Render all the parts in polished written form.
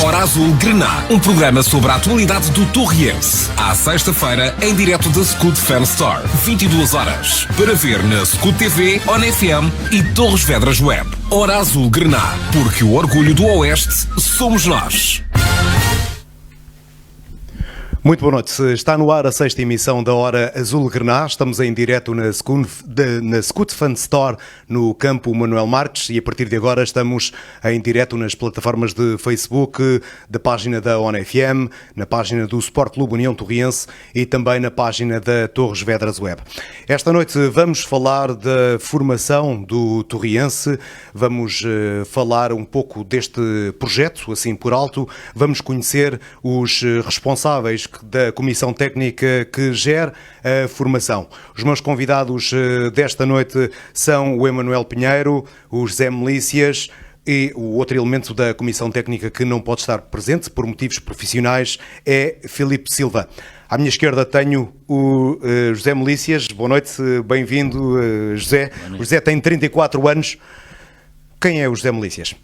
Hora Azul Grená, um programa sobre a atualidade do Torriense. À sexta-feira, em direto da Scoot Fan Store, 22 horas. Para ver na Scoot TV, ON FM e Torres Vedras Web. Hora Azul Grená, porque o orgulho do Oeste somos nós. Muito boa noite. Está no ar a sexta emissão da Hora Azul Grená. Estamos em direto na Scoot Fan Store, no campo Manuel Marques, e a partir de agora estamos em direto nas plataformas de Facebook, da página da ON FM, na página do Sport Clube União Torriense e também na página da Torres Vedras Web. Esta noite vamos falar da formação do Torriense, vamos falar um pouco deste projeto, assim por alto, vamos conhecer os responsáveis da Comissão Técnica que gera a formação. Os meus convidados desta noite são o Emanuel Pinheiro, o José Melícias e o outro elemento da Comissão Técnica que não pode estar presente por motivos profissionais é Filipe Silva. À minha esquerda tenho o José Melícias. Boa noite, bem-vindo, José. O José tem 34 anos. Quem é o José Melícias?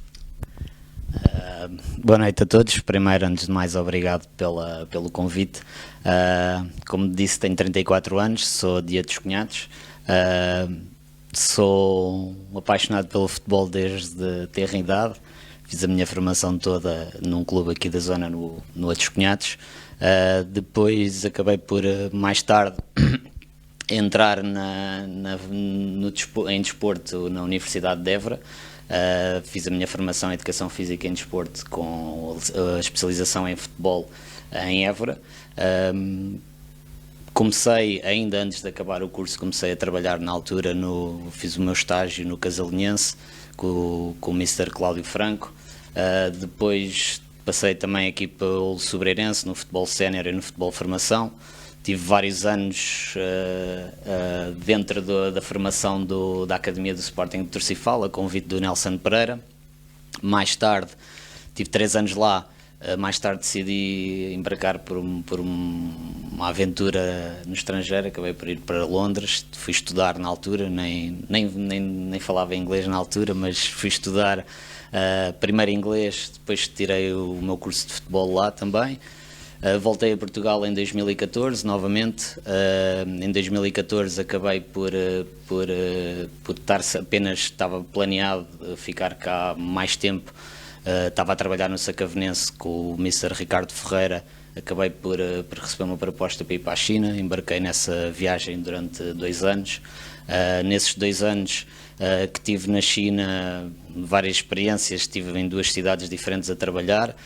Boa noite a todos. Primeiro, antes de mais, obrigado pelo convite. Como disse, tenho 34 anos, sou dia dos cunhados. Sou apaixonado pelo futebol desde ter idade. Fiz a minha formação toda num clube aqui da zona, no Atos Cunhados. Depois acabei por, mais tarde, entrar em desporto na Universidade de Évora. Fiz a minha formação em Educação Física e em Desporto com a especialização em futebol em Évora. Comecei, ainda antes de acabar o curso, comecei a trabalhar na altura, fiz o meu estágio no Casalinhense com o Mr. Cláudio Franco. Depois passei também aqui pelo Sobreirense, no futebol sénior e no futebol formação. Tive vários anos dentro da formação da Academia do Sporting de Torcifal, a convite do Nelson Pereira. Mais tarde, tive 3 anos lá, mais tarde decidi embarcar por uma aventura no estrangeiro, acabei por ir para Londres, fui estudar na altura, nem falava inglês na altura, mas fui estudar primeiro inglês, depois tirei o meu curso de futebol lá também. Voltei a Portugal em 2014, novamente. Em 2014 acabei por estar apenas, estava planeado ficar cá mais tempo. Estava a trabalhar no Sacavenense com o Mr. Ricardo Ferreira. Acabei por receber uma proposta para ir para a China. Embarquei nessa viagem durante 2 anos. Nesses 2 anos que tive na China, várias experiências. Estive em 2 cidades diferentes a trabalhar.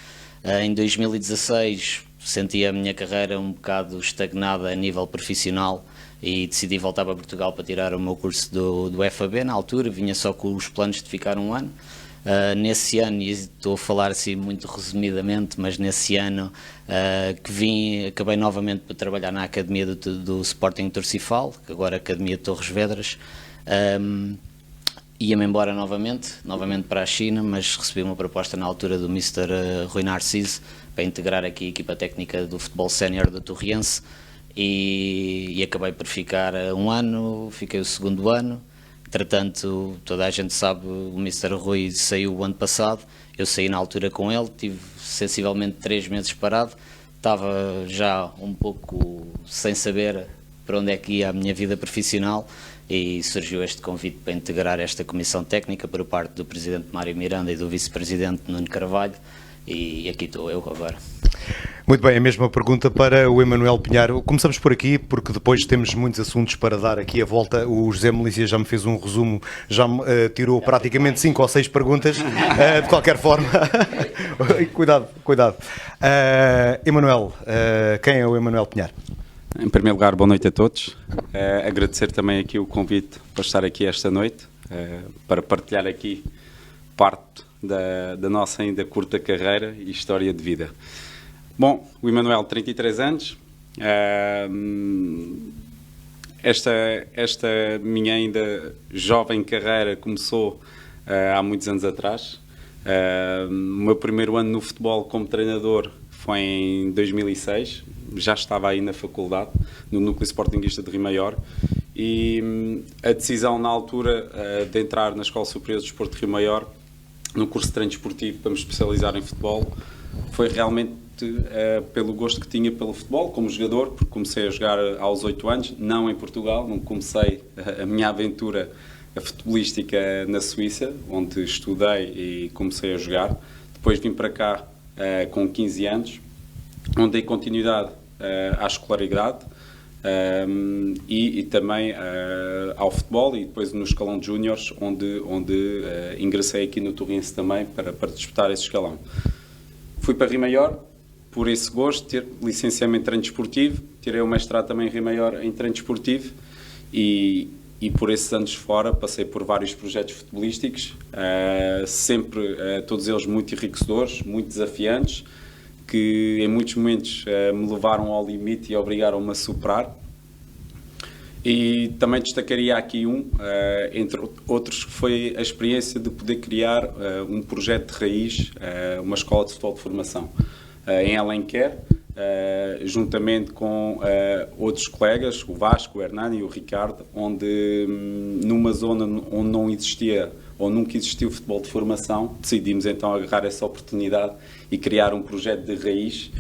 Em 2016 senti a minha carreira um bocado estagnada a nível profissional e decidi voltar para Portugal para tirar o meu curso do FAB. Na altura vinha só com os planos de ficar 1 ano. Nesse ano, e estou a falar assim muito resumidamente, mas nesse ano que acabei novamente por trabalhar na Academia do Sporting Torcifal, que agora é a Academia de Torres Vedras. Ia-me embora novamente para a China, mas recebi uma proposta na altura do Mr. Rui Narciso para integrar aqui a equipa técnica do futebol sénior do Torriense e acabei por ficar 1 ano, fiquei o 2º ano. Entretanto, toda a gente sabe, o Mr. Rui saiu o ano passado, eu saí na altura com ele, tive sensivelmente 3 meses parado, estava já um pouco sem saber para onde é que ia a minha vida profissional e surgiu este convite para integrar esta comissão técnica por parte do Presidente Mário Miranda e do Vice-Presidente Nuno Carvalho e aqui estou eu agora. Muito bem, a mesma pergunta para o Emanuel Pinheiro. Começamos por aqui, porque depois temos muitos assuntos para dar aqui a volta. O José Melícias já me fez um resumo, já me tirou praticamente 5 ou 6 perguntas, de qualquer forma. Cuidado. Emanuel, quem é o Emanuel Pinheiro? Em primeiro lugar, boa noite a todos. Agradecer também aqui o convite para estar aqui esta noite, para partilhar aqui parte da nossa ainda curta carreira e história de vida. Bom, o Emanuel, 33 anos. Esta minha ainda jovem carreira começou há muitos anos atrás. O meu primeiro ano no futebol como treinador foi em 2006. Já estava aí na faculdade, no Núcleo Sportingista de Rio Maior, e a decisão na altura de entrar na Escola Superior de Desporto de Rio Maior, no curso de treino desportivo para me especializar em futebol, foi realmente pelo gosto que tinha pelo futebol como jogador, porque comecei a jogar aos 8 anos, não em Portugal, não comecei a minha aventura futebolística na Suíça, onde estudei e comecei a jogar. Depois vim para cá com 15 anos, onde dei continuidade à escolaridade e também ao futebol, e depois no escalão de júniores, onde ingressei aqui no Torriense também para disputar esse escalão. Fui para Rio Maior por esse gosto, ter licenciamento em treino desportivo, tirei o mestrado também em Rio Maior em treino desportivo e por esses anos fora passei por vários projetos futebolísticos, sempre todos eles muito enriquecedores, muito desafiantes, que em muitos momentos me levaram ao limite e obrigaram-me a superar. E também destacaria aqui entre outros, que foi a experiência de poder criar um projeto de raiz, uma escola de futebol de formação em Alenquer, juntamente com outros colegas, o Vasco, o Hernani e o Ricardo, onde numa zona onde não existia ou nunca existiu futebol de formação, decidimos então agarrar essa oportunidade e criar um projeto de raiz,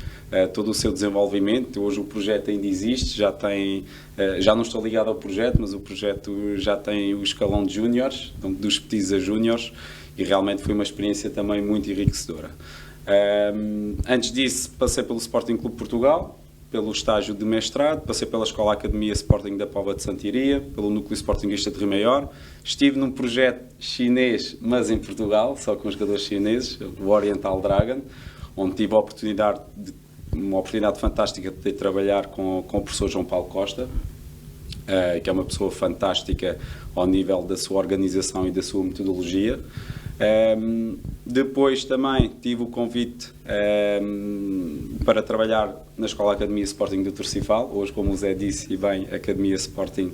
todo o seu desenvolvimento. Hoje o projeto ainda existe, já não estou ligado ao projeto, mas o projeto já tem o escalão de júniores, então dos petits a júniores, e realmente foi uma experiência também muito enriquecedora. Antes disso passei pelo Sporting Clube Portugal, pelo estágio de mestrado, passei pela Escola Academia Sporting da Póvoa de Santiria, pelo Núcleo Sportingista de Rio Maior, estive num projeto chinês, mas em Portugal, só com jogadores chineses, o Oriental Dragon, onde tive uma oportunidade fantástica de poder trabalhar com o professor João Paulo Costa, que é uma pessoa fantástica ao nível da sua organização e da sua metodologia. Depois também tive o convite para trabalhar na Escola Academia Sporting do Torcifal, hoje, como o Zé disse e bem, Academia Sporting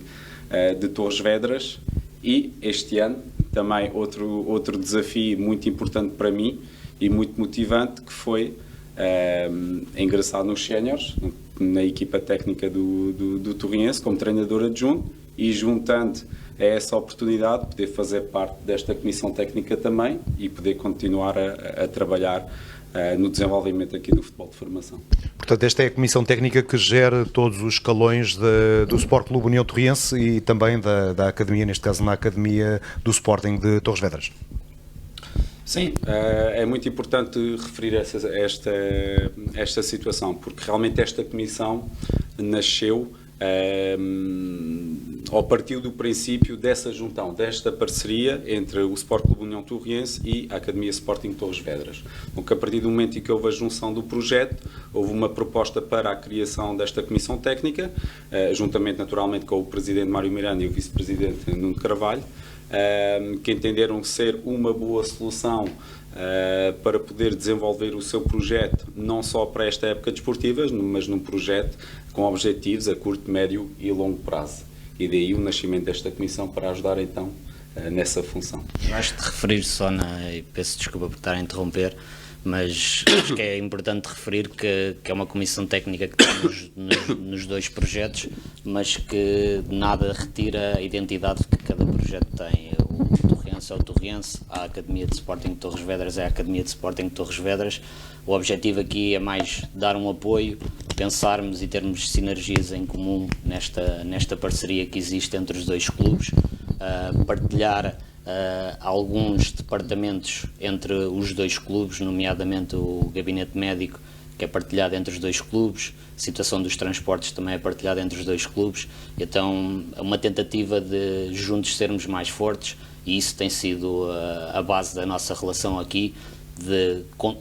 de Torres Vedras, e este ano também outro desafio muito importante para mim e muito motivante, que foi ingressar nos séniores, na equipa técnica do Torriense, como treinador adjunto, e juntando a essa oportunidade poder fazer parte desta comissão técnica também e poder continuar a trabalhar no desenvolvimento aqui do futebol de formação. Portanto, esta é a comissão técnica que gera todos os escalões do Sport Clube União Torriense e também da Academia, neste caso na Academia do Sporting de Torres Vedras. Sim, é muito importante referir esta situação, porque realmente esta comissão nasceu ou partiu do princípio dessa juntão, desta parceria entre o Sport Clube União Torriense e a Academia Sporting Torres Vedras. Porque a partir do momento em que houve a junção do projeto, houve uma proposta para a criação desta comissão técnica, juntamente naturalmente com o Presidente Mário Miranda e o Vice-Presidente Nuno Carvalho, que entenderam ser uma boa solução para poder desenvolver o seu projeto, não só para esta época desportiva, mas num projeto com objetivos a curto, médio e longo prazo. E daí o nascimento desta comissão para ajudar então nessa função. Eu acho de referir só, e peço desculpa por estar a interromper, mas acho que é importante referir que é uma comissão técnica que está nos dois projetos, mas que nada retira a identidade que cada projeto tem. O Torriense é o Torriense, a Academia de Sporting de Torres Vedras é a Academia de Sporting de Torres Vedras. O objetivo aqui é mais dar um apoio, pensarmos e termos sinergias em comum nesta parceria que existe entre os dois clubes, partilhar alguns departamentos entre os dois clubes, nomeadamente o gabinete médico, que é partilhado entre os dois clubes, a situação dos transportes também é partilhada entre os dois clubes, então é uma tentativa de juntos sermos mais fortes, e isso tem sido a base da nossa relação aqui,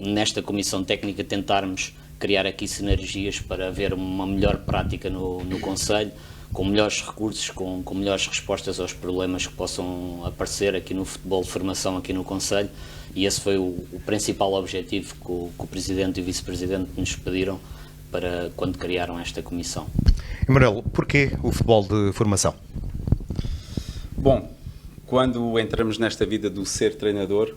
nesta comissão técnica tentarmos criar aqui sinergias para haver uma melhor prática no concelho, com melhores recursos, com melhores respostas aos problemas que possam aparecer aqui no futebol de formação aqui no concelho, e esse foi o principal objetivo que o Presidente e o Vice-Presidente nos pediram para quando criaram esta comissão. Emanuel, porquê o futebol de formação? Bom, quando entramos nesta vida do ser treinador,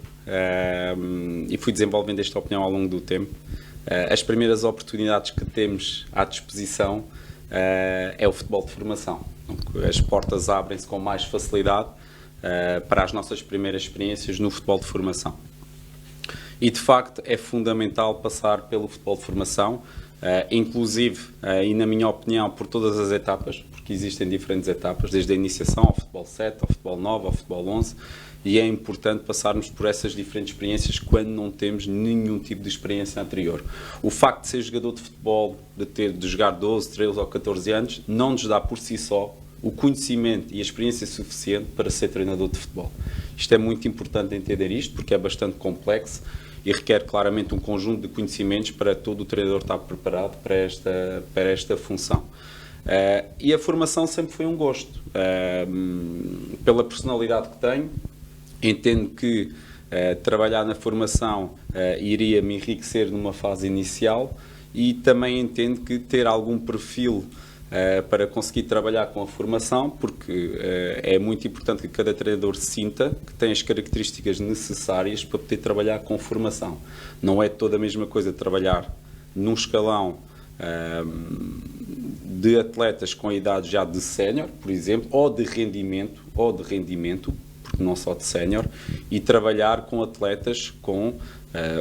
e fui desenvolvendo esta opinião ao longo do tempo, as primeiras oportunidades que temos à disposição é o futebol de formação. As portas abrem-se com mais facilidade para as nossas primeiras experiências no futebol de formação. E de facto é fundamental passar pelo futebol de formação, inclusive, e na minha opinião, por todas as etapas, porque existem diferentes etapas, desde a iniciação ao futebol 7, ao futebol 9, ao futebol 11, e é importante passarmos por essas diferentes experiências quando não temos nenhum tipo de experiência anterior. O facto de ser jogador de futebol, de jogar 12, 13 ou 14 anos, não nos dá por si só o conhecimento e a experiência suficiente para ser treinador de futebol. Isto é muito importante entender isto, porque é bastante complexo e requer claramente um conjunto de conhecimentos para todo o treinador estar preparado para esta função. E a formação sempre foi um gosto. Pela personalidade que tenho, entendo que trabalhar na formação iria me enriquecer numa fase inicial, e também entendo que ter algum perfil para conseguir trabalhar com a formação, porque é muito importante que cada treinador sinta que tem as características necessárias para poder trabalhar com formação. Não é toda a mesma coisa trabalhar num escalão de atletas com a idade já de sénior, por exemplo, ou de rendimento, porque não só de sénior, e trabalhar com atletas com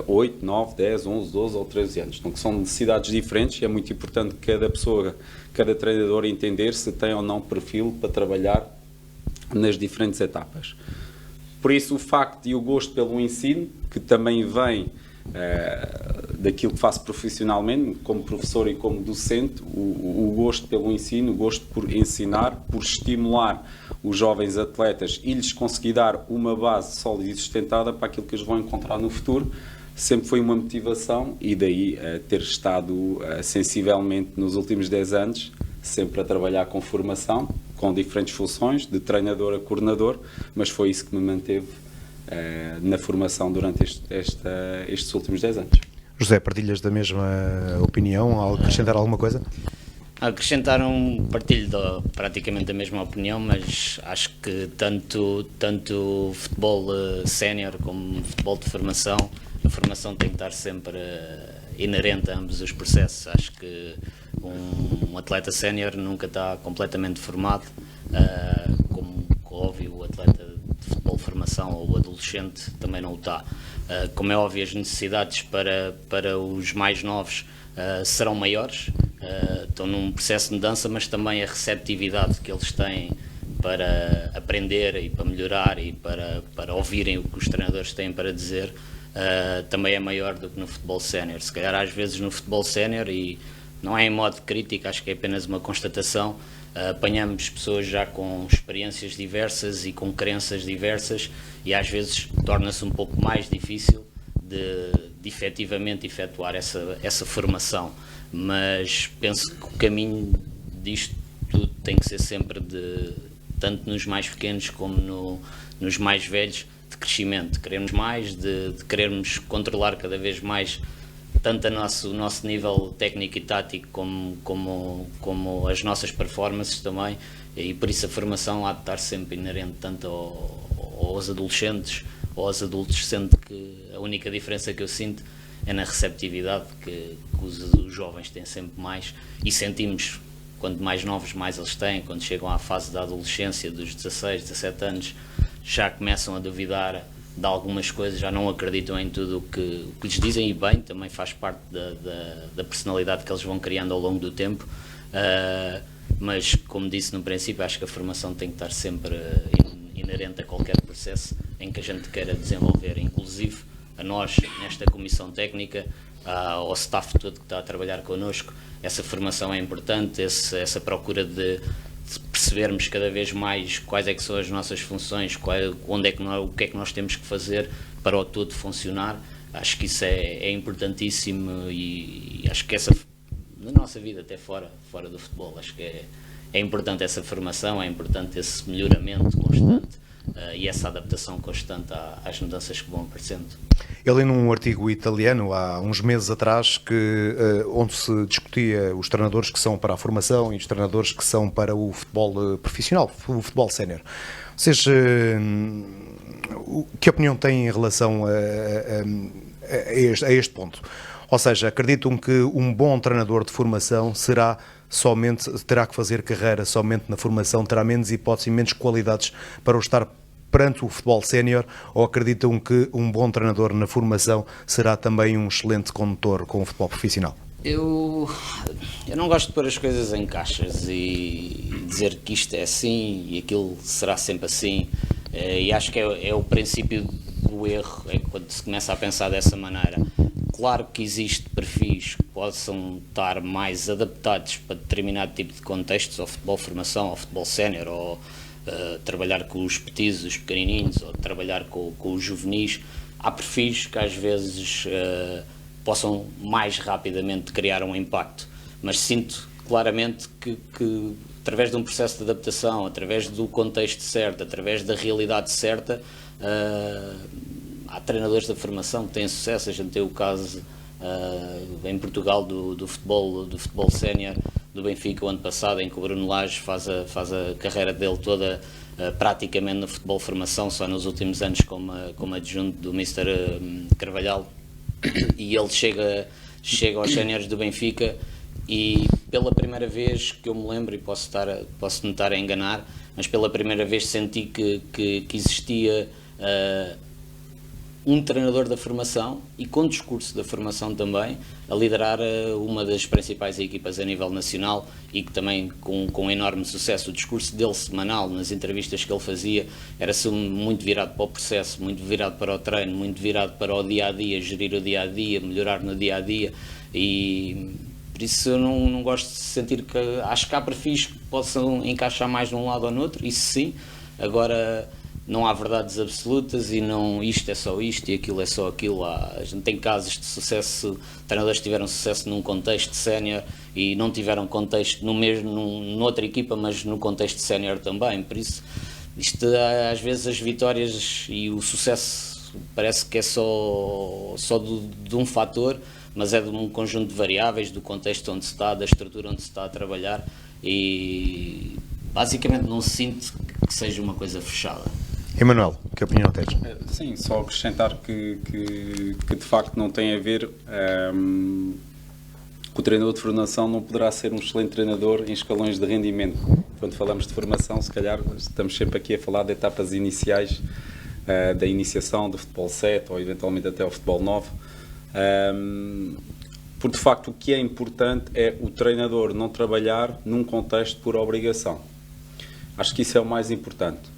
8, 9, 10, 11, 12 ou 13 anos. Então, são necessidades diferentes e é muito importante que cada pessoa, cada treinador entender se tem ou não perfil para trabalhar nas diferentes etapas. Por isso, o facto e o gosto pelo ensino, que também vem daquilo que faço profissionalmente, como professor e como docente, o gosto pelo ensino, o gosto por ensinar, por estimular os jovens atletas e lhes conseguir dar uma base sólida e sustentada para aquilo que eles vão encontrar no futuro, sempre foi uma motivação, e daí ter estado sensivelmente nos últimos 10 anos, sempre a trabalhar com formação, com diferentes funções, de treinador a coordenador, mas foi isso que me manteve na formação durante estes últimos 10 anos. José, partilhas da mesma opinião? Ao acrescentar alguma coisa? Partilho praticamente da mesma opinião, mas acho que tanto futebol sénior como futebol de formação, a formação tem que estar sempre inerente a ambos os processos. Acho que um atleta sénior nunca está completamente formado, como óbvio o atleta de futebol de formação ou o adolescente também não o está. Como é óbvio, as necessidades para os mais novos serão maiores, estão num processo de mudança, mas também a receptividade que eles têm para aprender e para melhorar e para ouvirem o que os treinadores têm para dizer também é maior do que no futebol sénior. Se calhar às vezes no futebol sénior, e não é em modo de crítica, acho que é apenas uma constatação, apanhamos pessoas já com experiências diversas e com crenças diversas, e às vezes torna-se um pouco mais difícil de efetivamente efetuar essa formação. Mas penso que o caminho disto tudo tem que ser sempre tanto nos mais pequenos como nos mais velhos, de crescimento, de querermos mais, de querermos controlar cada vez mais tanto o nosso nível técnico e tático como as nossas performances também, e por isso a formação há de estar sempre inerente tanto aos adolescentes ou aos adultos, sendo que a única diferença que eu sinto é na receptividade que os jovens têm sempre mais, e sentimos, quanto mais novos mais eles têm, quando chegam à fase da adolescência, dos 16, 17 anos, já começam a duvidar de algumas coisas, já não acreditam em tudo o que lhes dizem, e bem, também faz parte da personalidade que eles vão criando ao longo do tempo, mas como disse no princípio, acho que a formação tem que estar sempre inerente a qualquer processo em que a gente queira desenvolver, inclusive a nós, nesta comissão técnica, ao staff todo que está a trabalhar connosco. Essa formação é importante, essa procura de percebermos cada vez mais quais é que são as nossas funções, o que é que nós temos que fazer para o todo funcionar. Acho que isso é importantíssimo, e acho que na nossa vida, até fora do futebol, acho que é importante essa formação, é importante esse melhoramento constante e essa adaptação constante às mudanças que vão aparecendo. Eu li num artigo italiano há uns meses atrás onde se discutia os treinadores que são para a formação e os treinadores que são para o futebol profissional, o futebol sénior. Vocês, que opinião têm em relação a este ponto? Ou seja, acreditam que um bom treinador de formação terá que fazer carreira somente na formação, terá menos hipóteses e menos qualidades para perante o futebol sénior, ou acreditam que um bom treinador na formação será também um excelente condutor com o futebol profissional? Eu não gosto de pôr as coisas em caixas e dizer que isto é assim e aquilo será sempre assim, e acho que é o princípio do erro, é quando se começa a pensar dessa maneira. Claro que existem perfis que possam estar mais adaptados para determinado tipo de contextos, ao futebol formação, ao futebol sénior, ou trabalhar com os petis, os pequenininhos, ou trabalhar com os juvenis. Há perfis que às vezes possam mais rapidamente criar um impacto, mas sinto claramente que através de um processo de adaptação, através do contexto certo, através da realidade certa, há treinadores da formação que têm sucesso. A gente tem o caso em Portugal do futebol sénior do Benfica o ano passado, em que o Bruno Lage faz a carreira dele toda praticamente no futebol formação, só nos últimos anos como adjunto do Mr. Carvalhal, e ele chega aos séniores do Benfica e pela primeira vez que eu me lembro, e posso me estar a enganar, mas pela primeira vez senti que existia um treinador da formação e com discurso da formação também, a liderar uma das principais equipas a nível nacional, e que também com enorme sucesso. O discurso dele semanal, nas entrevistas que ele fazia, era muito virado para o processo, muito virado para o treino, muito virado para o dia-a-dia, gerir o dia-a-dia, melhorar no dia-a-dia, e por isso eu não gosto de sentir que... Acho que há perfis que possam encaixar mais num lado ou no outro, isso sim. Agora, não há verdades absolutas e não isto é só isto e aquilo é só aquilo. A gente tem casos de sucesso, treinadores que tiveram sucesso num contexto sénior e não tiveram contexto noutra equipa, mas no contexto sénior também. Por isso, isto, às vezes as vitórias e o sucesso parece que é só de um fator, mas é de um conjunto de variáveis, do contexto onde se está, da estrutura onde se está a trabalhar, e basicamente não sinto que seja uma coisa fechada. Emanuel, que opinião tens? Sim, só acrescentar que de facto não tem a ver, que o treinador de formação não poderá ser um excelente treinador em escalões de rendimento. Quando falamos de formação, se calhar estamos sempre aqui a falar de etapas iniciais, da iniciação do futebol 7 ou eventualmente até ao futebol 9. Porque de facto o que é importante é o treinador não trabalhar num contexto por obrigação. Acho que isso é o mais importante.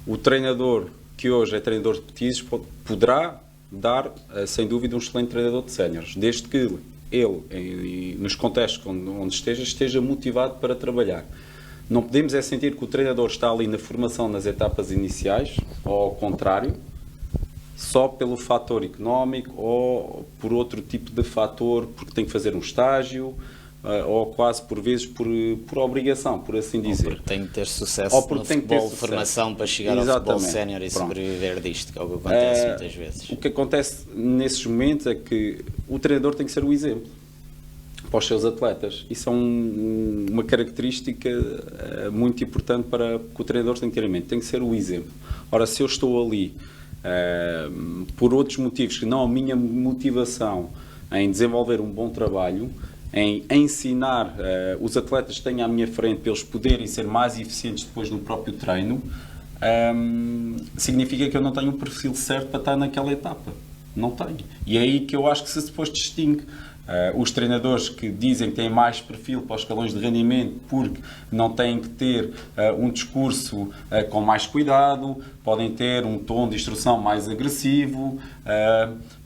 O treinador que hoje é treinador de petis poderá dar, sem dúvida, um excelente treinador de séniores, desde que ele, nos contextos onde esteja motivado para trabalhar. Não podemos sentir que o treinador está ali na formação nas etapas iniciais, ou ao contrário, só pelo fator económico ou por outro tipo de fator, porque tem que fazer um estágio, ou quase por vezes por obrigação, por assim dizer. Ou porque tem que ter sucesso no futebol de formação para chegar ao futebol sénior e sobreviver disto, que é o que acontece muitas vezes. O que acontece nesses momentos é que o treinador tem que ser o exemplo para os seus atletas. Isso é uma característica muito importante para que o treinador tenha que ter em mente. Tem que ser o exemplo. Ora, se eu estou ali por outros motivos que não a minha motivação em desenvolver um bom trabalho, em ensinar os atletas que tenho à minha frente para eles poderem ser mais eficientes depois no próprio treino, significa que eu não tenho o perfil certo para estar naquela etapa. Não tenho. E é aí que eu acho que se depois distingue os treinadores que dizem que têm mais perfil para os escalões de rendimento porque não têm que ter um discurso com mais cuidado, podem ter um tom de instrução mais agressivo,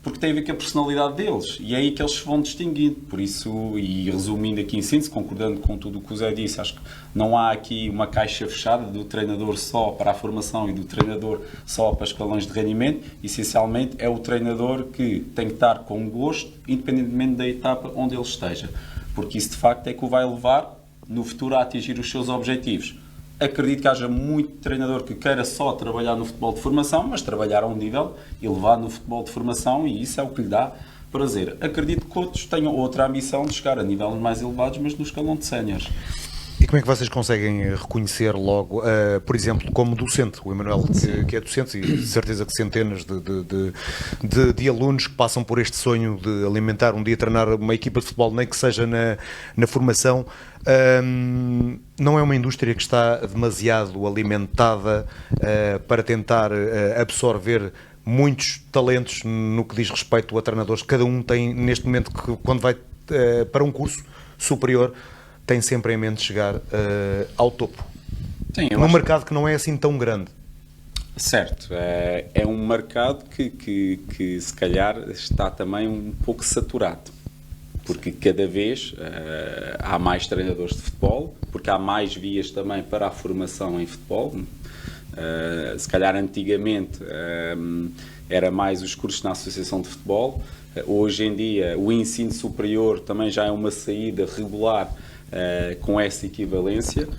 porque tem a ver com a personalidade deles, e é aí que eles se vão distinguir. Por isso, e resumindo aqui em síntese, concordando com tudo o que o Zé disse, acho que não há aqui uma caixa fechada do treinador só para a formação e do treinador só para escalões de rendimento. Essencialmente é o treinador que tem que estar com gosto, independentemente da etapa onde ele esteja, porque isso de facto é que o vai levar no futuro a atingir os seus objetivos. Acredito que haja muito treinador que queira só trabalhar no futebol de formação, mas trabalhar a um nível elevado no futebol de formação, e isso é o que lhe dá prazer. Acredito que outros tenham outra ambição de chegar a níveis mais elevados, mas no escalão de séniores. Como é que vocês conseguem reconhecer logo, por exemplo, como docente, o Emanuel, que é docente, e de certeza que centenas de alunos que passam por este sonho de alimentar, um dia treinar uma equipa de futebol, nem que seja na formação, não é uma indústria que está demasiado alimentada para tentar absorver muitos talentos no que diz respeito a treinadores. Cada um tem, neste momento, que quando vai para um curso superior, tem sempre em mente chegar ao topo. Sim, num mercado que não é assim tão grande. Certo, é um mercado que se calhar está também um pouco saturado, porque cada vez há mais treinadores de futebol, porque há mais vias também para a formação em futebol. Se calhar antigamente era mais os cursos na Associação de Futebol. Hoje em dia o ensino superior também já é uma saída regular com essa equivalência,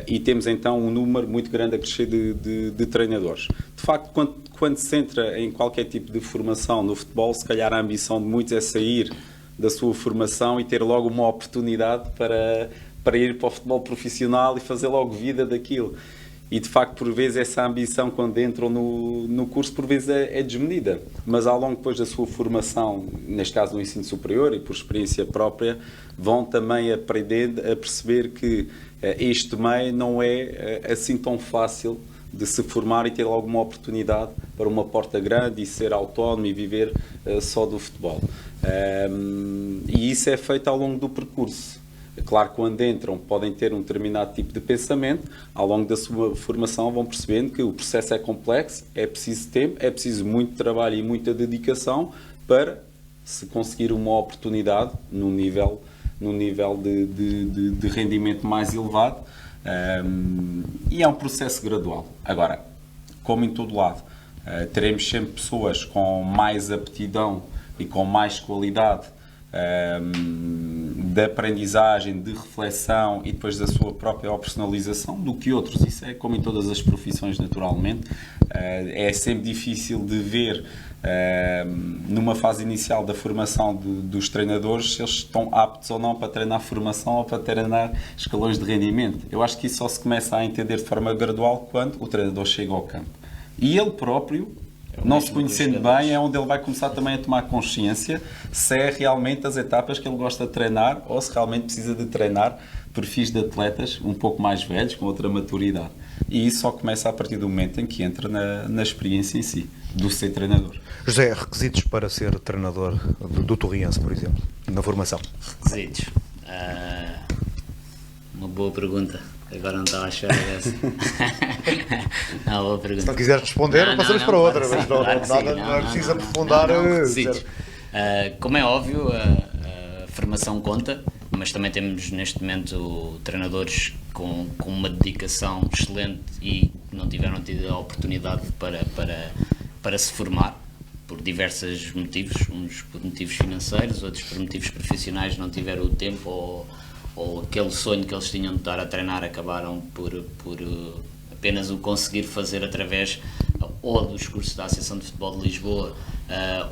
e temos então um número muito grande a crescer de treinadores. De facto, quando se entra em qualquer tipo de formação no futebol, se calhar a ambição de muitos é sair da sua formação e ter logo uma oportunidade para ir para o futebol profissional e fazer logo vida daquilo. E de facto, por vezes, essa ambição, quando entram no curso, por vezes é desmedida. Mas ao longo depois da sua formação, neste caso no ensino superior e por experiência própria, vão também aprender a perceber que este meio não é assim tão fácil de se formar e ter alguma oportunidade para uma porta grande e ser autónomo e viver só do futebol. E isso é feito ao longo do percurso. Claro que quando entram podem ter um determinado tipo de pensamento, ao longo da sua formação vão percebendo que o processo é complexo, é preciso tempo, é preciso muito trabalho e muita dedicação para se conseguir uma oportunidade num nível de rendimento mais elevado, e é um processo gradual. Agora, como em todo lado, teremos sempre pessoas com mais aptidão e com mais qualidade de aprendizagem, de reflexão e depois da sua própria operacionalização do que outros. Isso é como em todas as profissões, naturalmente. É sempre difícil de ver numa fase inicial da formação dos treinadores se eles estão aptos ou não para treinar formação ou para treinar escalões de rendimento. Eu acho que isso só se começa a entender de forma gradual quando o treinador chega ao campo. E ele próprio, não se conhecendo bem, é onde ele vai começar também a tomar consciência se é realmente as etapas que ele gosta de treinar ou se realmente precisa de treinar perfis de atletas um pouco mais velhos, com outra maturidade. E isso só começa a partir do momento em que entra na experiência em si, do ser treinador. José, requisitos para ser treinador do Torriense, por exemplo, na formação? Requisitos? Uma boa pergunta. Agora não estava a achar essa. Não, boa pergunta. Se não quiseres responder, passamos para outra. Mas não é preciso aprofundar. Como é óbvio, a formação conta, mas também temos neste momento treinadores com uma dedicação excelente e não tiveram tido a oportunidade para se formar, por diversos motivos, uns por motivos financeiros, outros por motivos profissionais, não tiveram o tempo ou aquele sonho que eles tinham de estar a treinar acabaram por apenas o conseguir fazer através ou dos cursos da Associação de Futebol de Lisboa,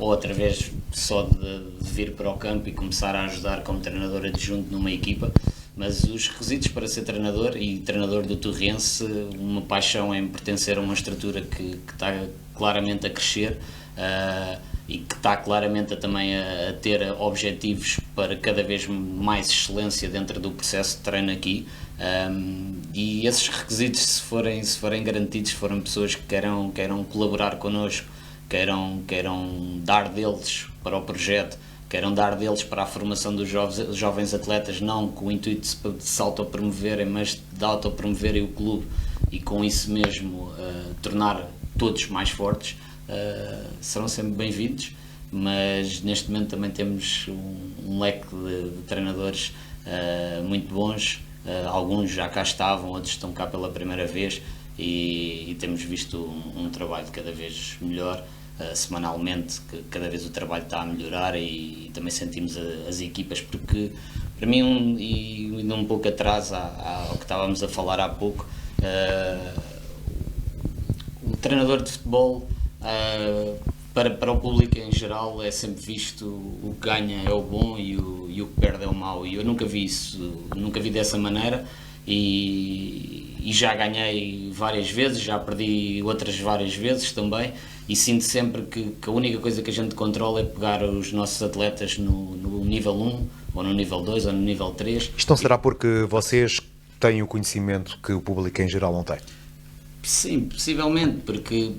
ou através só de vir para o campo e começar a ajudar como treinador adjunto numa equipa. Mas os requisitos para ser treinador e treinador do Torriense, uma paixão em pertencer a uma estrutura que está claramente a crescer, e que está claramente também a ter objetivos para cada vez mais excelência dentro do processo de treino aqui, e esses requisitos, se forem garantidos, se forem pessoas que queiram colaborar connosco, queiram dar deles para o projeto, queiram dar deles para a formação dos jovens atletas, não com o intuito de se autopromoverem, mas de autopromoverem o clube e com isso mesmo tornar todos mais fortes, serão sempre bem-vindos. Mas neste momento também temos um leque de treinadores muito bons, alguns já cá estavam, outros estão cá pela primeira vez, e temos visto um trabalho cada vez melhor, semanalmente, que cada vez o trabalho está a melhorar, e também sentimos as equipas, porque para mim, e indo um pouco atrás ao que estávamos a falar há pouco, o treinador de futebol, para o público em geral, é sempre visto o que ganha é o bom e o que perde é o mau, e eu nunca vi isso, nunca vi dessa maneira, e já ganhei várias vezes, já perdi outras várias vezes também, e sinto sempre que a única coisa que a gente controla é pegar os nossos atletas no nível 1, ou no nível 2, ou no nível 3. Isto não será porque vocês têm o conhecimento que o público em geral não tem? Sim, possivelmente, porque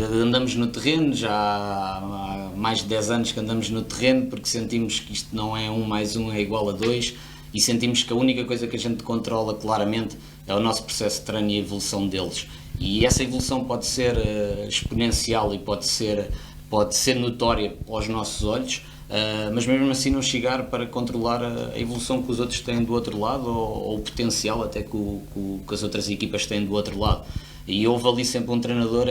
andamos no terreno, já há mais de 10 anos que andamos no terreno, porque sentimos que isto não é 1 mais 1 é igual a 2, e sentimos que a única coisa que a gente controla claramente é o nosso processo de treino e a evolução deles. E essa evolução pode ser exponencial e pode ser notória aos nossos olhos, mas mesmo assim não chegar para controlar a evolução que os outros têm do outro lado, ou o potencial até que as outras equipas têm do outro lado. E houve ali sempre um treinador